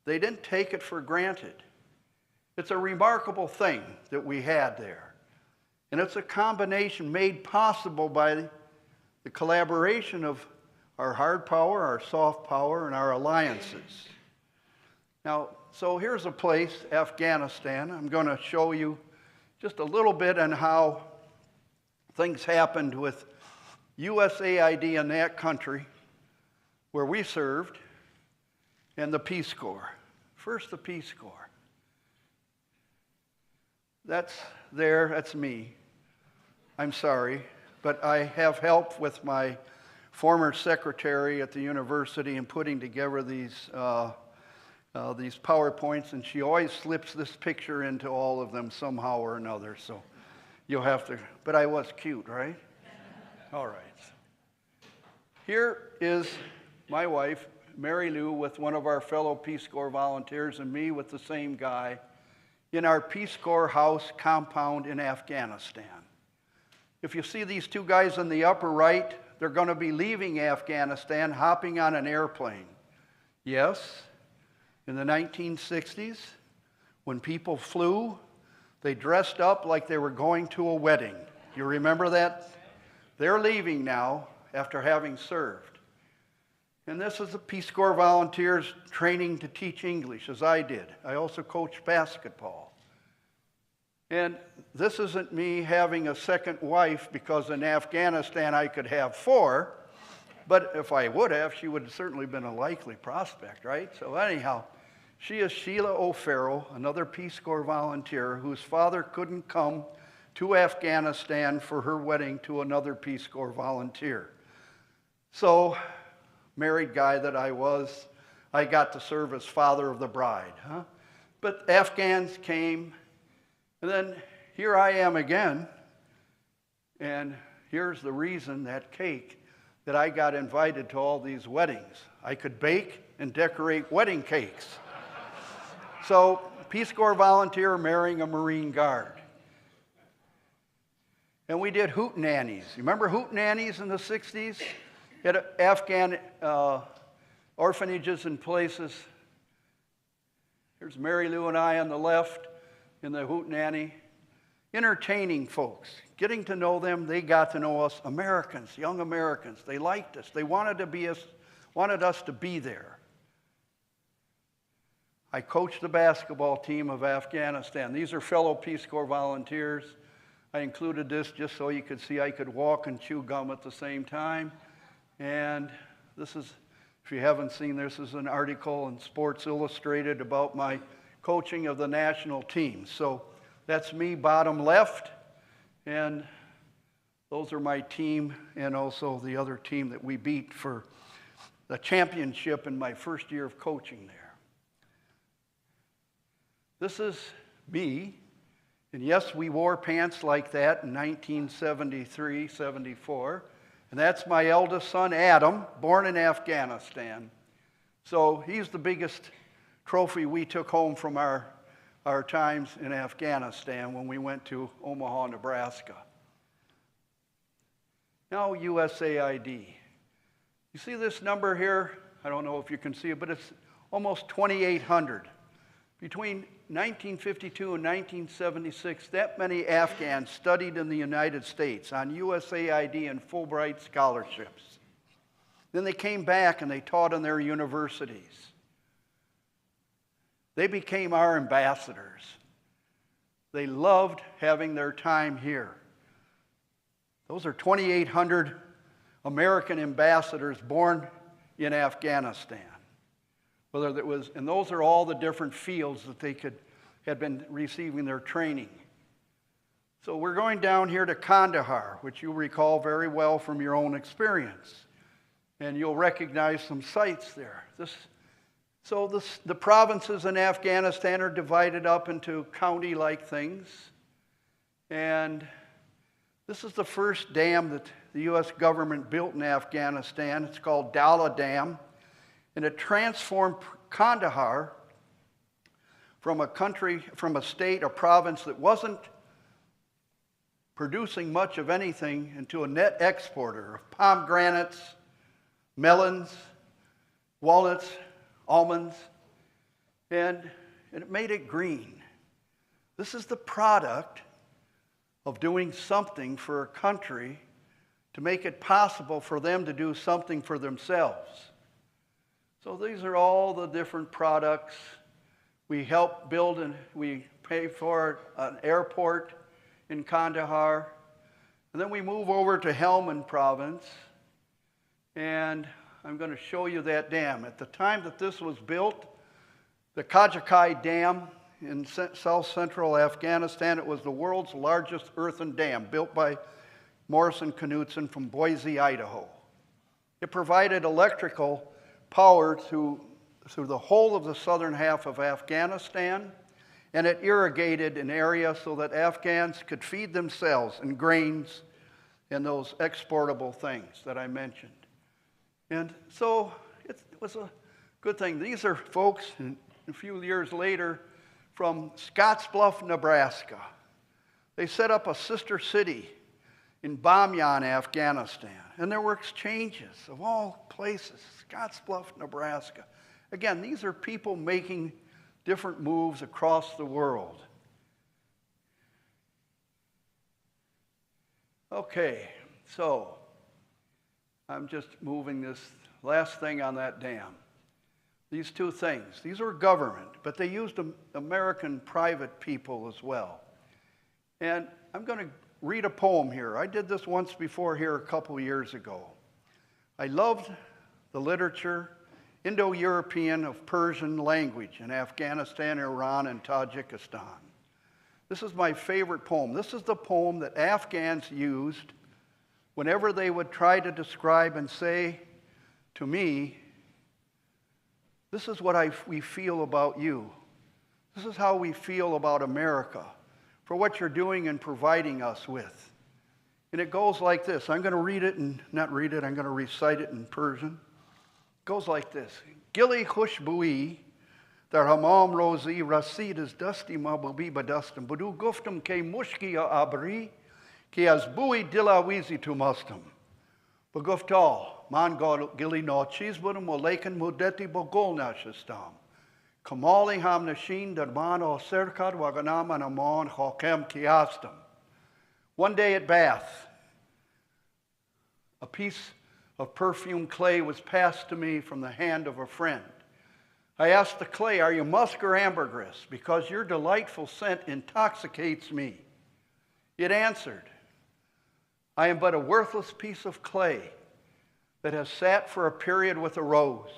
They didn't take it for granted. It's a remarkable thing that we had there. And it's a combination made possible by the collaboration of our hard power, our soft power, and our alliances. Now, so here's a place, Afghanistan. I'm going to show you just a little bit on how things happened with USAID in that country where we served, and the Peace Corps. First, the Peace Corps. That's there, that's me. I'm sorry, but I have help with my former secretary at the university in putting together these PowerPoints, and she always slips this picture into all of them somehow or another, so you'll have to, but I was cute, right? All right. Here is my wife, Mary Lou, with one of our fellow Peace Corps volunteers, and me with the same guy in our Peace Corps house compound in Afghanistan. If you see these two guys in the upper right, they're going to be leaving Afghanistan, hopping on an airplane. Yes, in the 1960s, when people flew, they dressed up like they were going to a wedding. You remember that? they're leaving now after having served. And this is the Peace Corps volunteers training to teach English, as I did. I also coached basketball. And this isn't me having a second wife, because in Afghanistan I could have 4, but if I would have, she would have certainly been a likely prospect, right? So anyhow, she is Sheila O'Farrell, another Peace Corps volunteer whose father couldn't come to Afghanistan for her wedding to another Peace Corps volunteer. So, married guy that I was, I got to serve as father of the bride. But Afghans came, and then here I am again, and here's the reason, that cake, that I got invited to all these weddings. I could bake and decorate wedding cakes. So, Peace Corps volunteer marrying a Marine Guard. And we did hootenannies. You remember hootenannies in the 60s? At Afghan orphanages and places. Here's Mary Lou and I on the left in the hootenanny. Entertaining folks, getting to know them. They got to know us, Americans, young Americans. They liked us. They wanted us to be there. I coached the basketball team of Afghanistan. These are fellow Peace Corps volunteers. I included this just so you could see I could walk and chew gum at the same time. And this is, if you haven't seen this, is an article in Sports Illustrated about my coaching of the national team. So that's me bottom left, and those are my team and also the other team that we beat for the championship in my first year of coaching there. This is me, and yes, we wore pants like that in 1973, 74. And that's my eldest son, Adam, born in Afghanistan. So he's the biggest trophy we took home from our times in Afghanistan when we went to Omaha, Nebraska. Now USAID. You see this number here? I don't know if you can see it, but it's almost 2,800. Between 1952 and 1976, that many Afghans studied in the United States on USAID and Fulbright scholarships. Then they came back and they taught in their universities. They became our ambassadors. They loved having their time here. Those are 2,800 American ambassadors born in Afghanistan. Whether it was, and those are all the different fields that they had been receiving their training. So we're going down here to Kandahar, which you recall very well from your own experience. And you'll recognize some sites there. The provinces in Afghanistan are divided up into county-like things. And this is the first dam that the U.S. government built in Afghanistan. It's called Dalla Dam. And it transformed Kandahar from a state, a province that wasn't producing much of anything, into a net exporter of pomegranates, melons, walnuts, almonds, and it made it green. This is the product of doing something for a country to make it possible for them to do something for themselves. So these are all the different products. We help build and we pay for an airport in Kandahar. And then we move over to Helmand province. And I'm going to show you that dam. At the time that this was built, the Kajakai Dam in south central Afghanistan, it was the world's largest earthen dam built by Morrison Knudsen from Boise, Idaho. It provided electrical power through the whole of the southern half of Afghanistan, and it irrigated an area so that Afghans could feed themselves in grains and those exportable things that I mentioned. And so it was a good thing. These are folks, a few years later, from Scottsbluff, Nebraska. They set up a sister city in Bamyan, Afghanistan. And there were exchanges of all places, Scottsbluff, Nebraska. Again, these are people making different moves across the world. Okay, So, I'm just moving this last thing on that dam. These two things, these were government, but they used American private people as well. And I'm going to read a poem here. I did this once before here a couple years ago. I loved the literature, Indo-European of Persian language in Afghanistan, Iran, and Tajikistan. This is my favorite poem. This is the poem that Afghans used whenever they would try to describe and say to me, this is what we feel about you. This is how we feel about America, for what you're doing and providing us with. And it goes like this. I'm going to read it and not read it. I'm going to recite it in Persian. It goes like this. Gili khushbui dar hamam rozi rasid as dusty mabubi badustam budu guftum ke mushki abri ki as bui dilawizi tu mustam. Baguftal man gili no chizbudum olaken mudeti bogol nashistam. Kamali ham nashin darman o serkat waganam anamon hokem kiastam. One day at Bath, a piece of perfumed clay was passed to me from the hand of a friend. I asked the clay, "Are you musk or ambergris? Because your delightful scent intoxicates me." It answered, "I am but a worthless piece of clay that has sat for a period with a rose.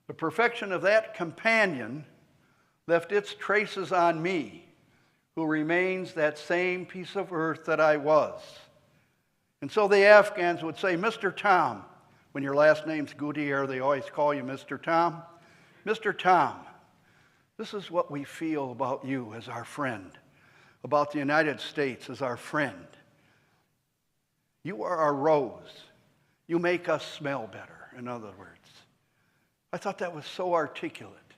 The perfection of that companion left its traces on me, who remains that same piece of earth that I was." And so the Afghans would say, "Mr. Tom," when your last name's Gutierrez, they always call you Mr. Tom. "Mr. Tom, this is what we feel about you as our friend, about the United States as our friend. You are our rose. You make us smell better," in other words. I thought that was so articulate,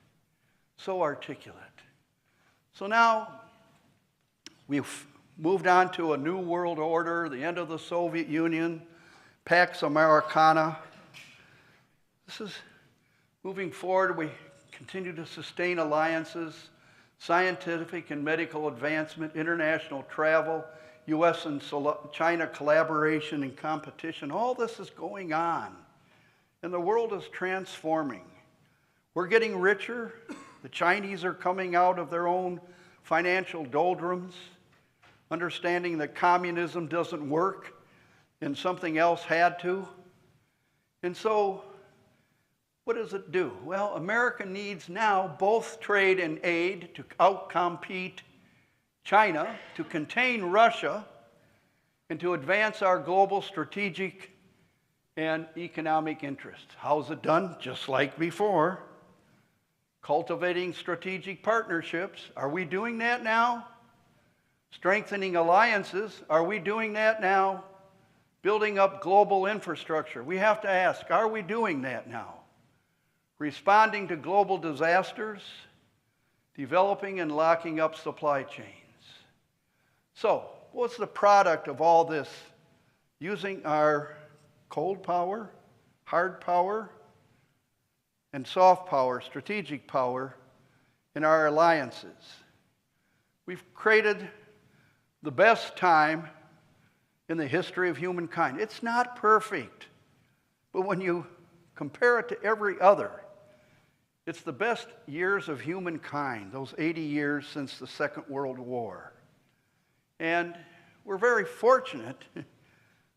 so articulate. So now we've moved on to a new world order, the end of the Soviet Union, Pax Americana. This is moving forward. We continue to sustain alliances, scientific and medical advancement, international travel, U.S. and China collaboration and competition. All this is going on, and the world is transforming. We're getting richer. The Chinese are coming out of their own financial doldrums, understanding that communism doesn't work and something else had to. And so, what does it do? Well, America needs now both trade and aid to outcompete China, to contain Russia, and to advance our global strategic and economic interests. How's it done? Just like before. Cultivating strategic partnerships. Are we doing that now? Strengthening alliances. Are we doing that now? Building up global infrastructure. We have to ask, are we doing that now? Responding to global disasters. Developing and locking up supply chains. So, what's the product of all this? Using our cold power, hard power, and soft power, strategic power, in our alliances. We've created the best time in the history of humankind. It's not perfect, but when you compare it to every other, it's the best years of humankind, those 80 years since the Second World War. And we're very fortunate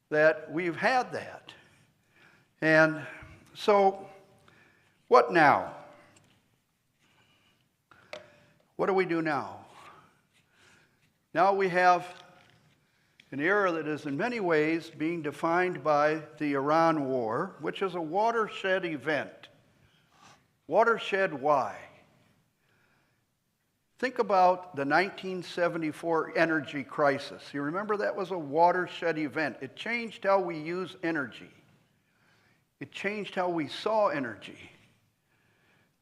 that we've had that. And so, what now? What do we do now? Now we have an era that is in many ways being defined by the Iran war, which is a watershed event. Watershed, why? Think about the 1974 energy crisis. You remember that was a watershed event. It changed how we use energy. It changed how we saw energy.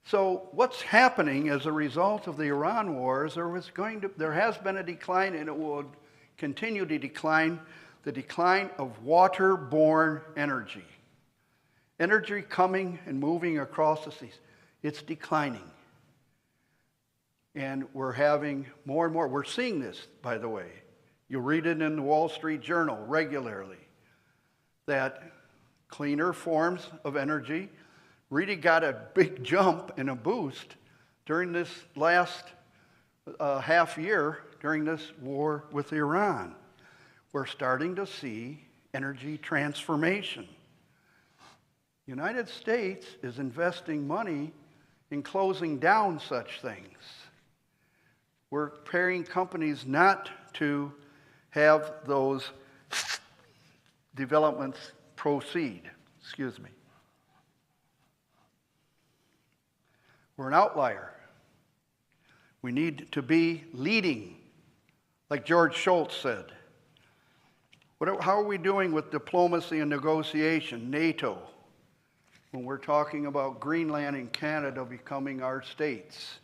So what's happening as a result of the Iran war is there has been a decline, and it will continue to decline, the decline of waterborne energy. Energy coming and moving across the seas. It's declining. And we're having more and more. We're seeing this, by the way. You read it in the Wall Street Journal regularly. that cleaner forms of energy really got a big jump and a boost during this last half year during this war with Iran. We're starting to see energy transformation. The United States is investing money in closing down such things. We're preparing companies not to have those developments proceed. Excuse me. We're an outlier. We need to be leading, like George Shultz said. How are we doing with diplomacy and negotiation, NATO, when we're talking about Greenland and Canada becoming our states?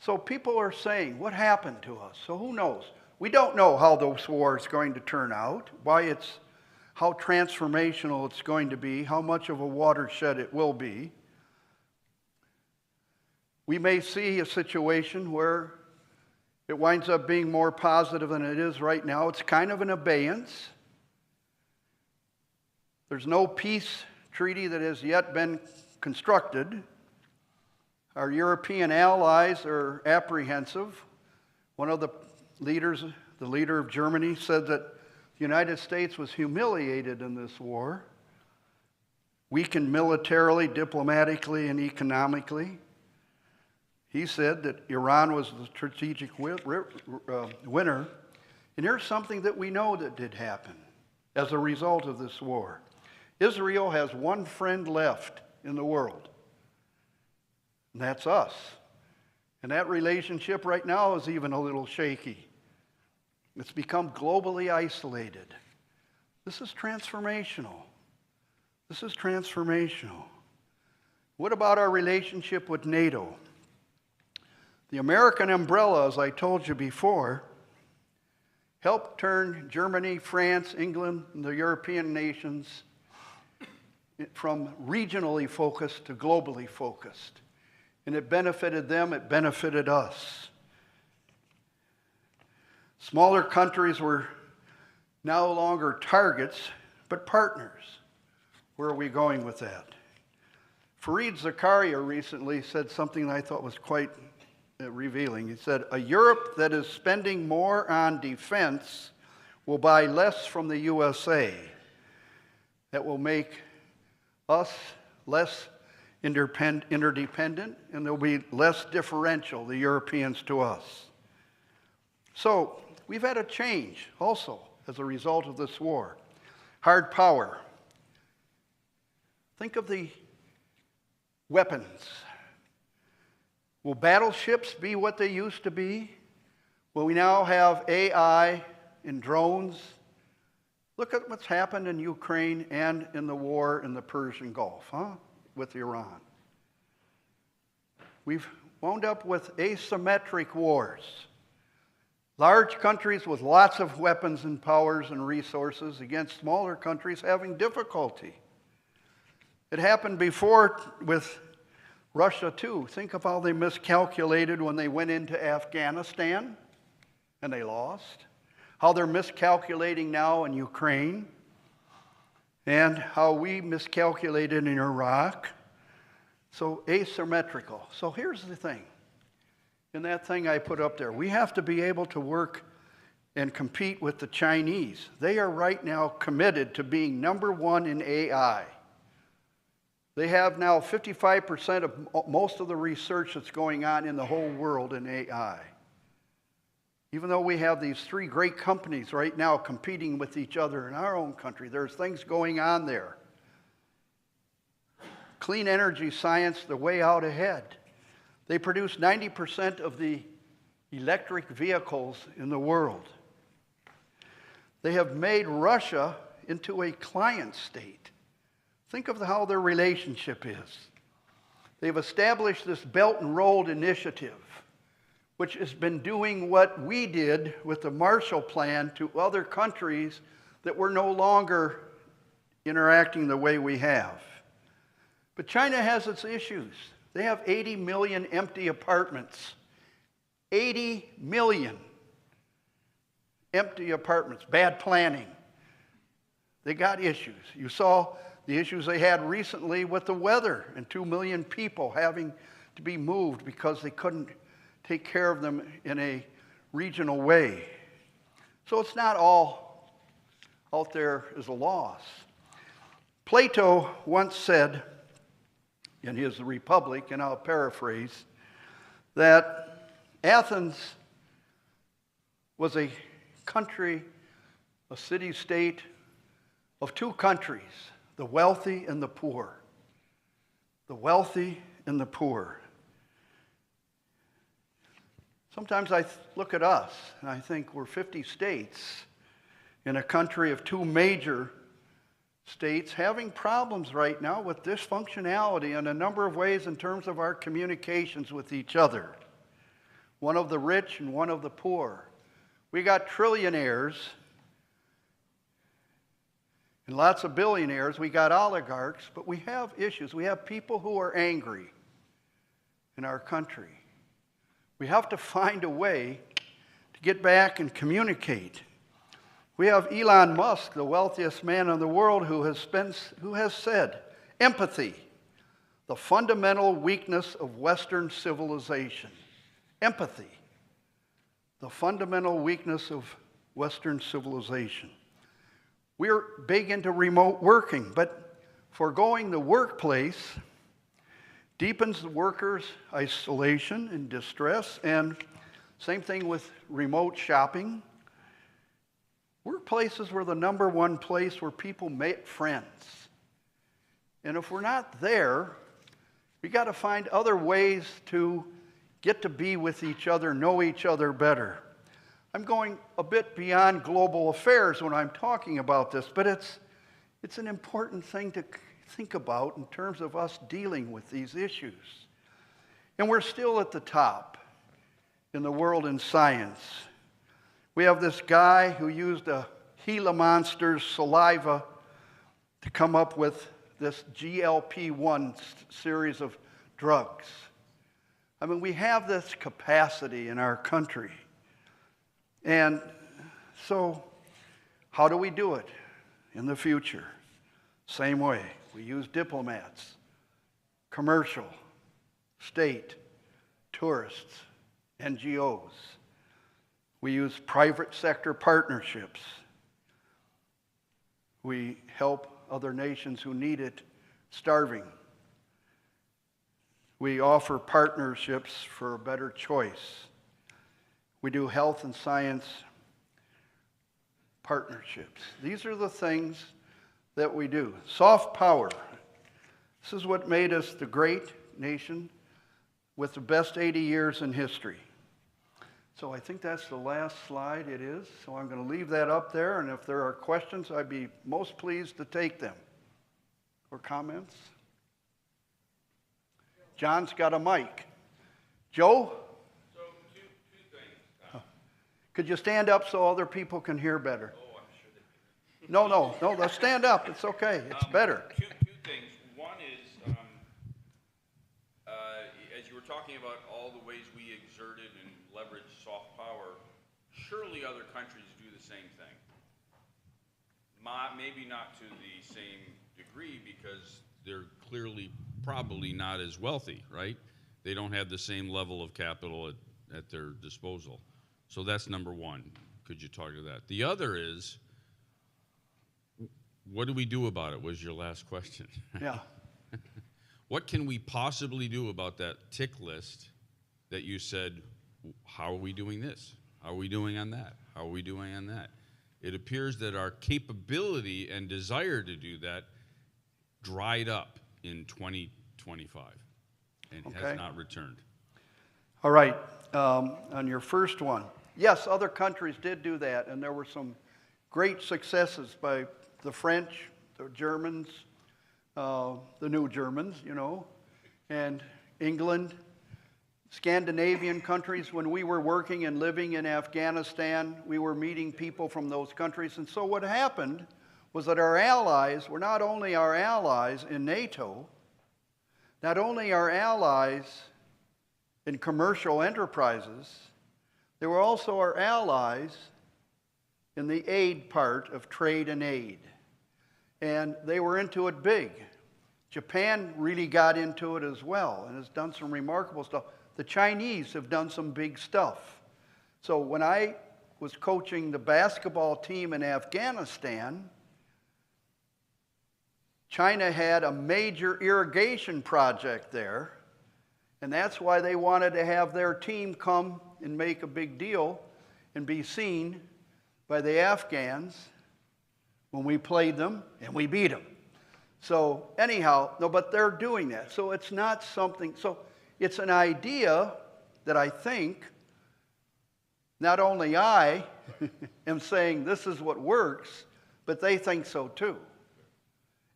So people are saying, what happened to us? So who knows? We don't know how this war is going to turn out, how transformational it's going to be, how much of a watershed it will be. We may see a situation where it winds up being more positive than it is right now. It's kind of an abeyance. There's no peace treaty that has yet been constructed. Our European allies are apprehensive. One of the leaders, the leader of Germany, said that the United States was humiliated in this war, weakened militarily, diplomatically, and economically. He said that Iran was the strategic winner. And here's something that we know that did happen as a result of this war. Israel has one friend left in the world, and that's us. And that relationship right now is even a little shaky. It's become globally isolated. This is transformational. This is transformational. What about our relationship with NATO? The American umbrella, as I told you before, helped turn Germany, France, England, and the European nations from regionally focused to globally focused. And it benefited them, it benefited us. Smaller countries were no longer targets, but partners. Where are we going with that? Fareed Zakaria recently said something that I thought was quite revealing. He said, a Europe that is spending more on defense will buy less from the USA. That will make us less interdependent, and there'll be less differential, the Europeans to us. So we've had a change also as a result of this war. Hard power. Think of the weapons. Will battleships be what they used to be? Will we now have AI and drones? Look at what's happened in Ukraine and in the war in the Persian Gulf, with Iran. We've wound up with asymmetric wars. Large countries with lots of weapons and powers and resources against smaller countries having difficulty. It happened before with Russia too. Think of how they miscalculated when they went into Afghanistan and they lost. How they're miscalculating now in Ukraine. And how we miscalculated in Iraq. So asymmetrical. So here's the thing. In that thing I put up there, we have to be able to work and compete with the Chinese. They are right now committed to being number one in AI. They have now 55% of most of the research that's going on in the whole world in AI. Even though we have these three great companies right now competing with each other in our own country, there's things going on there. Clean energy science, they're way out ahead. They produce 90% of the electric vehicles in the world. They have made Russia into a client state. Think of how their relationship is. They've established this Belt and Road Initiative, which has been doing what we did with the Marshall Plan to other countries that were no longer interacting the way we have. But China has its issues. They have 80 million empty apartments. 80 million empty apartments. Bad planning. They got issues. You saw the issues they had recently with the weather and 2 million people having to be moved because they couldn't take care of them in a regional way. So it's not all out there as a loss. Plato once said in his Republic, and I'll paraphrase, that Athens was a country, a city-state of two countries, the wealthy and the poor. The wealthy and the poor. Sometimes I look at us and I think we're 50 states in a country of two major states having problems right now with dysfunctionality in a number of ways in terms of our communications with each other. One of the rich and one of the poor. We got trillionaires and lots of billionaires. We got oligarchs, but we have issues. We have people who are angry in our country. We have to find a way to get back and communicate. We have Elon Musk, the wealthiest man in the world, who has said, empathy, the fundamental weakness of Western civilization. Empathy, the fundamental weakness of Western civilization. We're big into remote working, but foregoing the workplace deepens the workers' isolation and distress, and same thing with remote shopping. Workplaces were the number one place where people make friends. And if we're not there, we got to find other ways to get to be with each other, know each other better. I'm going a bit beyond global affairs when I'm talking about this, but it's an important thing to think about in terms of us dealing with these issues. And we're still at the top in the world in science. We have this guy who used a Gila monster's saliva to come up with this GLP-1 series of drugs. I mean, we have this capacity in our country. And so, how do we do it in the future? Same way. We use diplomats, commercial, state, tourists, NGOs. We use private sector partnerships. We help other nations who need it, starving. We offer partnerships for a better choice. We do health and science partnerships. These are the things that we do. Soft power. This is what made us the great nation with the best 80 years in history. So I think that's the last slide it is. So I'm going to leave that up there, and if there are questions, I'd be most pleased to take them. Or comments? John's got a mic. Joe? So two things. Could you stand up so other people can hear better? Oh, I'm sure they can. No, let's stand up. It's okay. It's better. Two things. One is, as you were talking about all the ways we exerted and leveraged soft power, surely other countries do the same thing. Maybe not to the same degree because they're clearly probably not as wealthy, right? They don't have the same level of capital at their disposal. So that's number one. Could you talk to that? The other is, what do we do about it, was your last question. Yeah. What can we possibly do about that tick list that you said, how are we doing this? How are we doing on that? How are we doing on that? It appears that our capability and desire to do that dried up in 2025 and has not returned. All right. On your first one, yes, other countries did do that, and there were some great successes by the French, the Germans, the new Germans, and England, Scandinavian countries. When we were working and living in Afghanistan, we were meeting people from those countries. And so what happened was that our allies were not only our allies in NATO, not only our allies in commercial enterprises, they were also our allies in the aid part of trade and aid. and they were into it big. Japan really got into it as well and has done some remarkable stuff. The Chinese have done some big stuff. So when I was coaching the basketball team in Afghanistan, China had a major irrigation project there, and that's why they wanted to have their team come and make a big deal and be seen by the Afghans when we played them and we beat them. So anyhow, no, but they're doing that. So it's not something, so it's an idea that I think not only I am saying this is what works, but they think so too.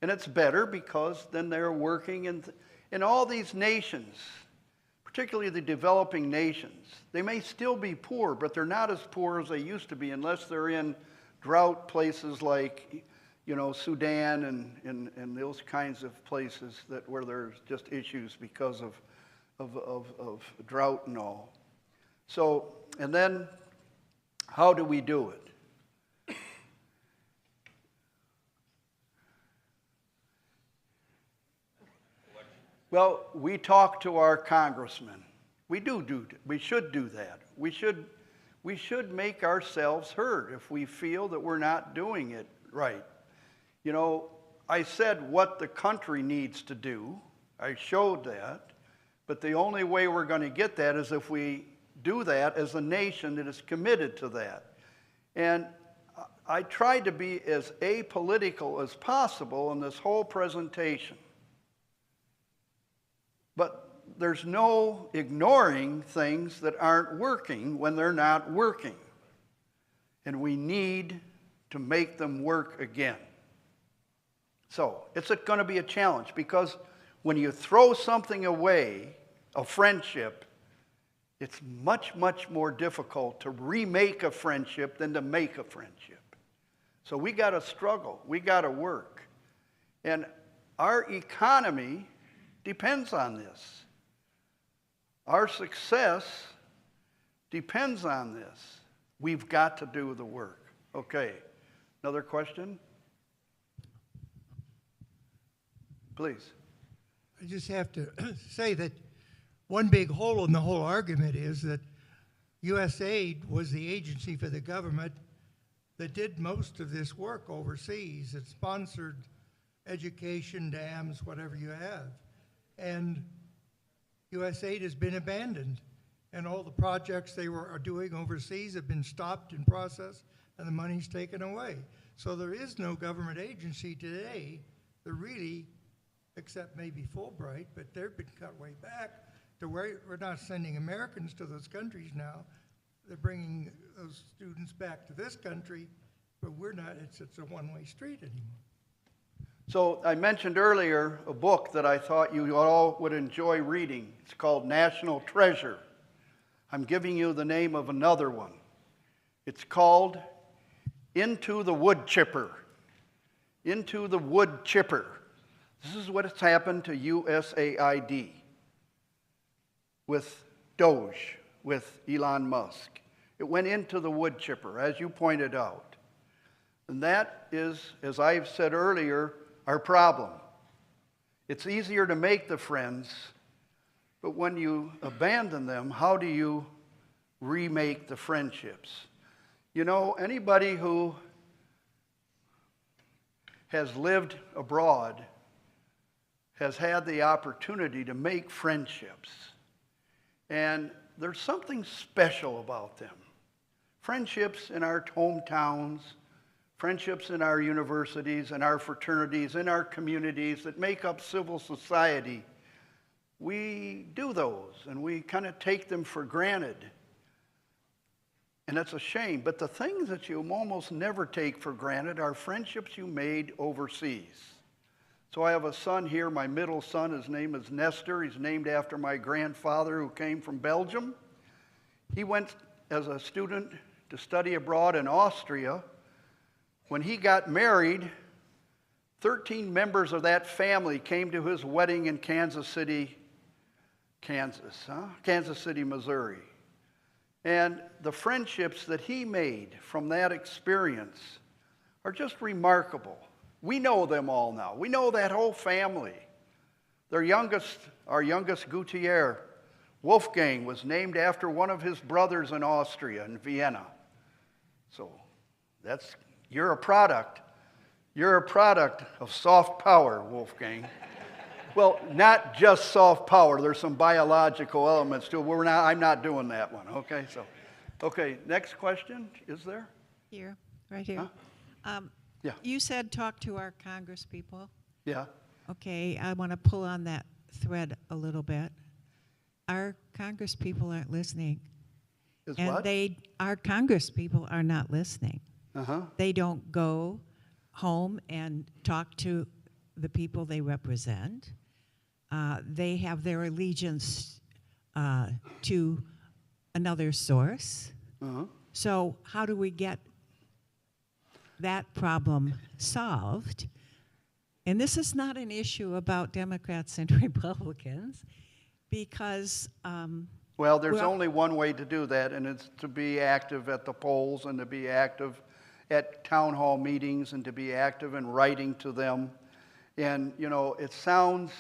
And it's better because then they're working in all these nations, particularly the developing nations. They may still be poor, but they're not as poor as they used to be unless they're in drought places like, Sudan and those kinds of places where there's just issues because of drought and all. So, and then how do we do it? Well, we talk to our congressmen. We should do that. We should make ourselves heard if we feel that we're not doing it right. I said what the country needs to do. I showed that. But the only way we're going to get that is if we do that as a nation that is committed to that. And I tried to be as apolitical as possible in this whole presentation. But there's no ignoring things that aren't working when they're not working. And we need to make them work again. So it's going to be a challenge because when you throw something away, a friendship, it's much, much more difficult to remake a friendship than to make a friendship. So we got to struggle. We got to work. And our economy depends on this. Our success depends on this. We've got to do the work. Okay. Another question? Please. I just have to say that one big hole in the whole argument is that USAID was the agency for the government that did most of this work overseas. It sponsored education, dams, whatever you have. And USAID has been abandoned. And all the projects they are doing overseas have been stopped in process, and the money's taken away. So there is no government agency today that really, except maybe Fulbright, but they've been cut way back to where we're not sending Americans to those countries now. They're bringing those students back to this country, but we're not, it's a one-way street anymore. So I mentioned earlier a book that I thought you all would enjoy reading. It's called National Treasure. I'm giving you the name of another one. It's called Into the Wood Chipper. Into the Wood Chipper. This is what has happened to USAID with Doge, with Elon Musk. It went into the wood chipper, as you pointed out. And that is, as I've said earlier, our problem. It's easier to make the friends, but when you abandon them, how do you remake the friendships? Anybody who has lived abroad has had the opportunity to make friendships. And there's something special about them. Friendships in our hometowns, friendships in our universities, in our fraternities, in our communities that make up civil society. We do those, and we kind of take them for granted. And that's a shame. But the things that you almost never take for granted are friendships you made overseas. So I have a son here, my middle son. His name is Nestor. He's named after my grandfather who came from Belgium. He went as a student to study abroad in Austria. When he got married, 13 members of that family came to his wedding in Kansas City, Missouri. And the friendships that he made from that experience are just remarkable. We know them all now. We know that whole family. Our youngest Gutierrez, Wolfgang, was named after one of his brothers in Austria, in Vienna. So you're a product. You're a product of soft power, Wolfgang. Well, not just soft power. There's some biological elements to it. I'm not doing that one, okay? Okay, next question. Is there? Here, right here. Huh? Yeah. You said talk to our Congress people. Yeah. Okay, I want to pull on that thread a little bit. Our Congress people aren't listening. Is And what? our Congress people are not listening. Uh-huh. They don't go home and talk to the people they represent. They have their allegiance to another source. Uh-huh. So how do we get that problem solved? And this is not an issue about Democrats and Republicans, because Well, there's only one way to do that, and it's to be active at the polls and to be active at town hall meetings and to be active in writing to them. And, it sounds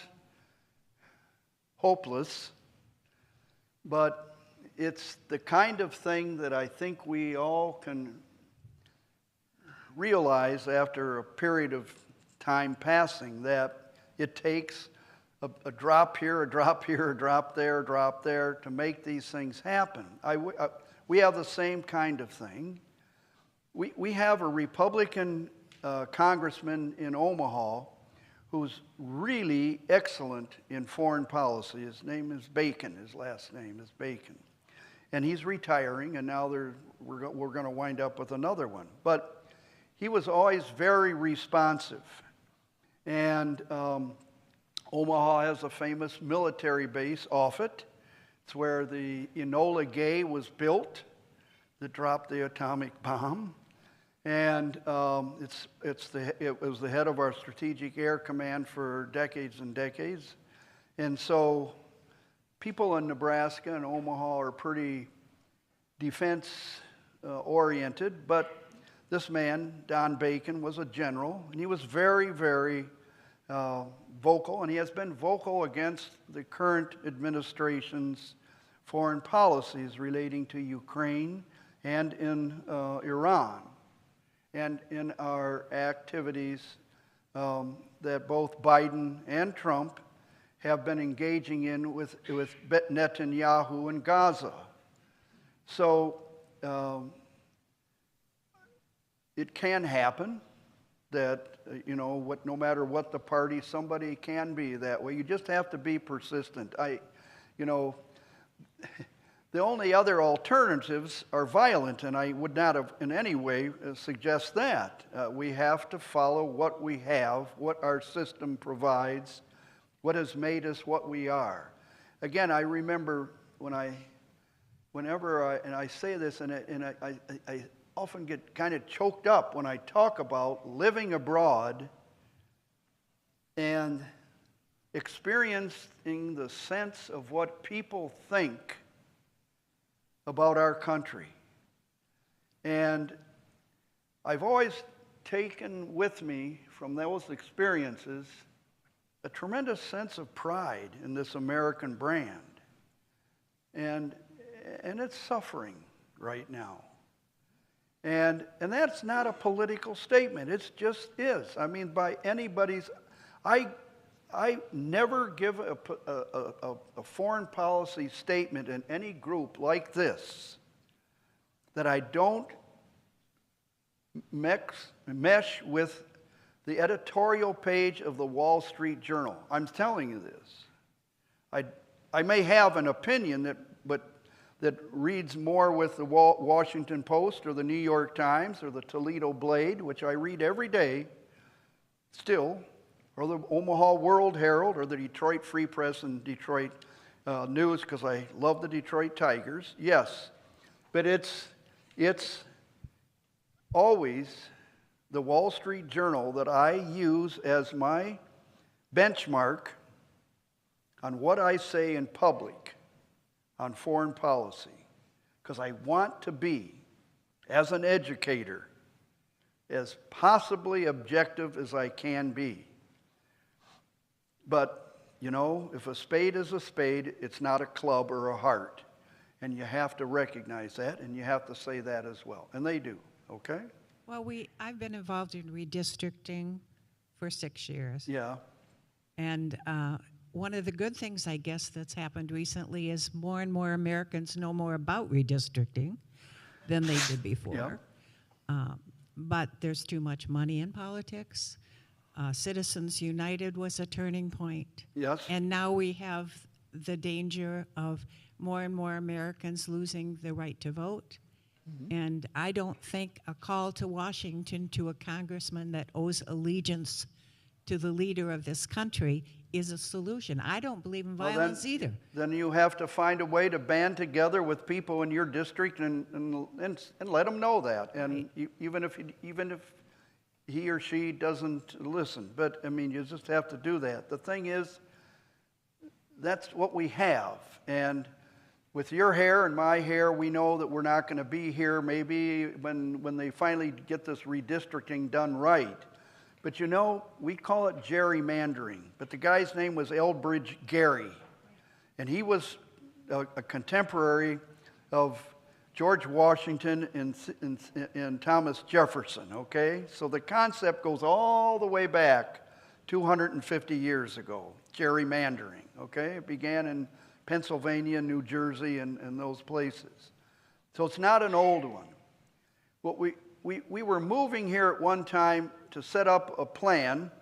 hopeless, but it's the kind of thing that I think we all can realize after a period of time passing, that it takes a drop here, a drop here, a drop there to make these things happen. We have the same kind of thing. We have a Republican congressman in Omaha who's really excellent in foreign policy. His name is Bacon. His last name is Bacon. And he's retiring, and now we're going to wind up with another one. But he was always very responsive. And Omaha has a famous military base, Offutt. It's where the Enola Gay was built that dropped the atomic bomb. And it was the head of our Strategic Air Command for decades and decades. And so people in Nebraska and Omaha are pretty defense-oriented, but this man, Don Bacon, was a general, and he was very, very vocal, and he has been vocal against the current administration's foreign policies relating to Ukraine and in Iran, and in our activities that both Biden and Trump have been engaging in with Netanyahu in Gaza. So it can happen that, no matter what the party, somebody can be that way. You just have to be persistent. The only other alternatives are violent, and I would not have in any way suggest that. We have to follow what we have, what our system provides, what has made us what we are. Again, I remember whenever I say this, and I often get kind of choked up when I talk about living abroad and experiencing the sense of what people think about our country. And I've always taken with me from those experiences a tremendous sense of pride in this American brand. And it's suffering right now. And that's not a political statement. It just is. I mean, by anybody's... I never give a foreign policy statement in any group like this that I don't mesh with the editorial page of the Wall Street Journal. I'm telling you this. I may have an opinion that reads more with the Washington Post or the New York Times or the Toledo Blade, which I read every day still, or the Omaha World Herald, or the Detroit Free Press and Detroit News, because I love the Detroit Tigers. Yes, but it's always the Wall Street Journal that I use as my benchmark on what I say in public on foreign policy, because I want to be, as an educator, as possibly objective as I can be. But, you know, if a spade is a spade, it's not a club or a heart. And you have to recognize that, and you have to say that as well. And they do, okay? Well, I've been involved in redistricting for 6 years. Yeah. And one of the good things, I guess, that's happened recently is more and more Americans know more about redistricting than they did before. But there's too much money in politics. Citizens United was a turning point. Yes. And now we have the danger of more and more Americans losing the right to vote. And I don't think a call to Washington to a congressman that owes allegiance to the leader of this country is a solution. I don't believe in violence either. Then you have to find a way to band together with people in your district and let them know that. And even if he or she doesn't listen. But, I mean, you just have to do that. The thing is, that's what we have. And with your hair and my hair, we know that we're not going to be here maybe when they finally get this redistricting done right. But you know, we call it gerrymandering. But the guy's name was Elbridge Gerry. And he was a contemporary of George Washington and Thomas Jefferson, okay? So the concept goes all the way back 250 years ago, gerrymandering, okay? It began in Pennsylvania, New Jersey, and those places. So it's not an old one. What we were moving here at one time to set up a plan,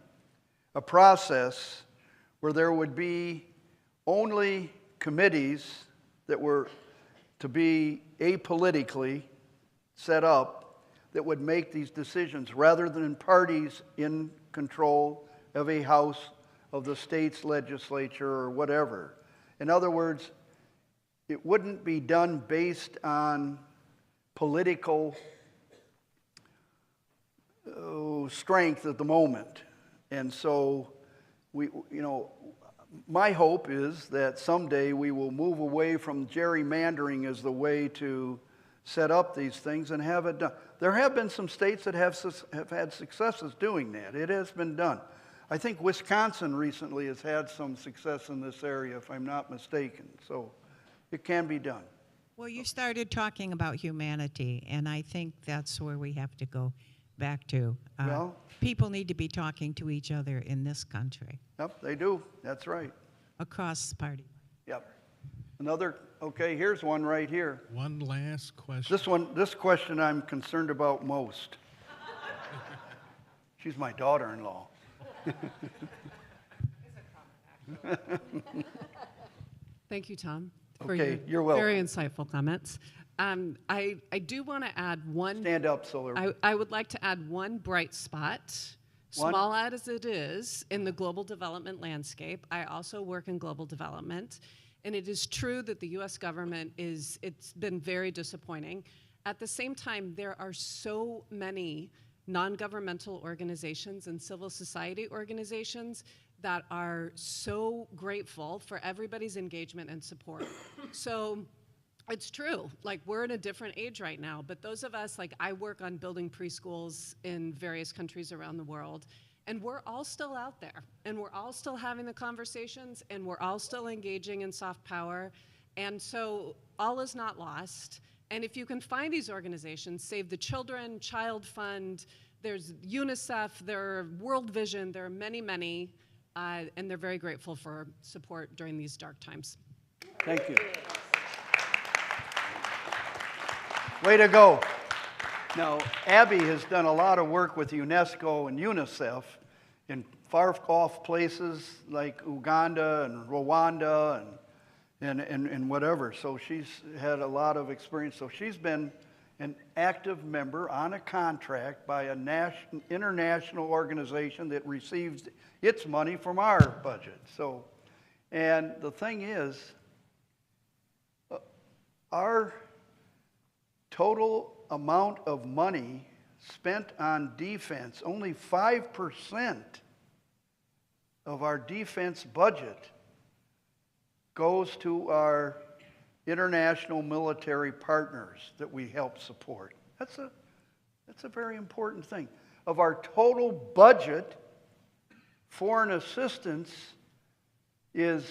a process, where there would be only committees that were to be apolitically set up that would make these decisions rather than parties in control of a house of the state's legislature or whatever. In other words, it wouldn't be done based on political strength at the moment. And so, my hope is that someday we will move away from gerrymandering as the way to set up these things and have it done. There have been some states that have had successes doing that. It has been done. I think Wisconsin recently has had some success in this area, if I'm not mistaken. So it can be done. Well, you started talking about humanity, and I think that's where we have to go back to. People need to be talking to each other in this country. Yep, they do. That's right. Across the party. Yep. Okay, here's one right here. One last question. This question I'm concerned about most. She's my daughter-in-law. Thank you, Tom, for Okay, your you're welcome. very insightful comments. I do want to add one. Stand up, so I would like to add one bright spot, One? small as it is, in the global development landscape. I also work in global development, and it is true that the U.S. government it's been very disappointing. At the same time, there are so many non-governmental organizations and civil society organizations that are so grateful for everybody's engagement and support. So it's true, like we're in a different age right now, but those of us, like I work on building preschools in various countries around the world, and we're all still out there, and we're all still having the conversations, and we're all still engaging in soft power, and so all is not lost. And if you can find these organizations, Save the Children, Child Fund, there's UNICEF, there are World Vision, there are many, many, and they're very grateful for support during these dark times. thank you. Way to go. Now, Abby has done a lot of work with UNESCO and UNICEF in far-off places like Uganda and Rwanda and whatever. So she's had a lot of experience. So she's been an active member on a contract by an international organization that receives its money from our budget. So, and the thing is, our total amount of money spent on defense, only 5% of our defense budget goes to our international military partners that we help support. That's a very important thing. Of our total budget, foreign assistance is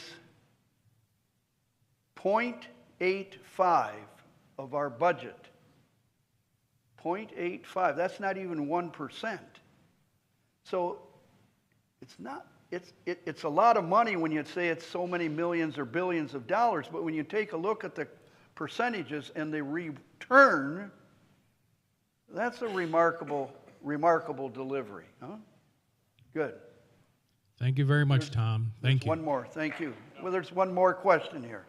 0.85 of our budget. 0.85. That's not even 1%. So it's a lot of money when you say it's so many millions or billions of dollars, but when you take a look at the percentages and the return, that's a remarkable delivery. Huh? Good. Thank you very much, Tom. Thank you. One more. Thank you. Well, there's one more question here.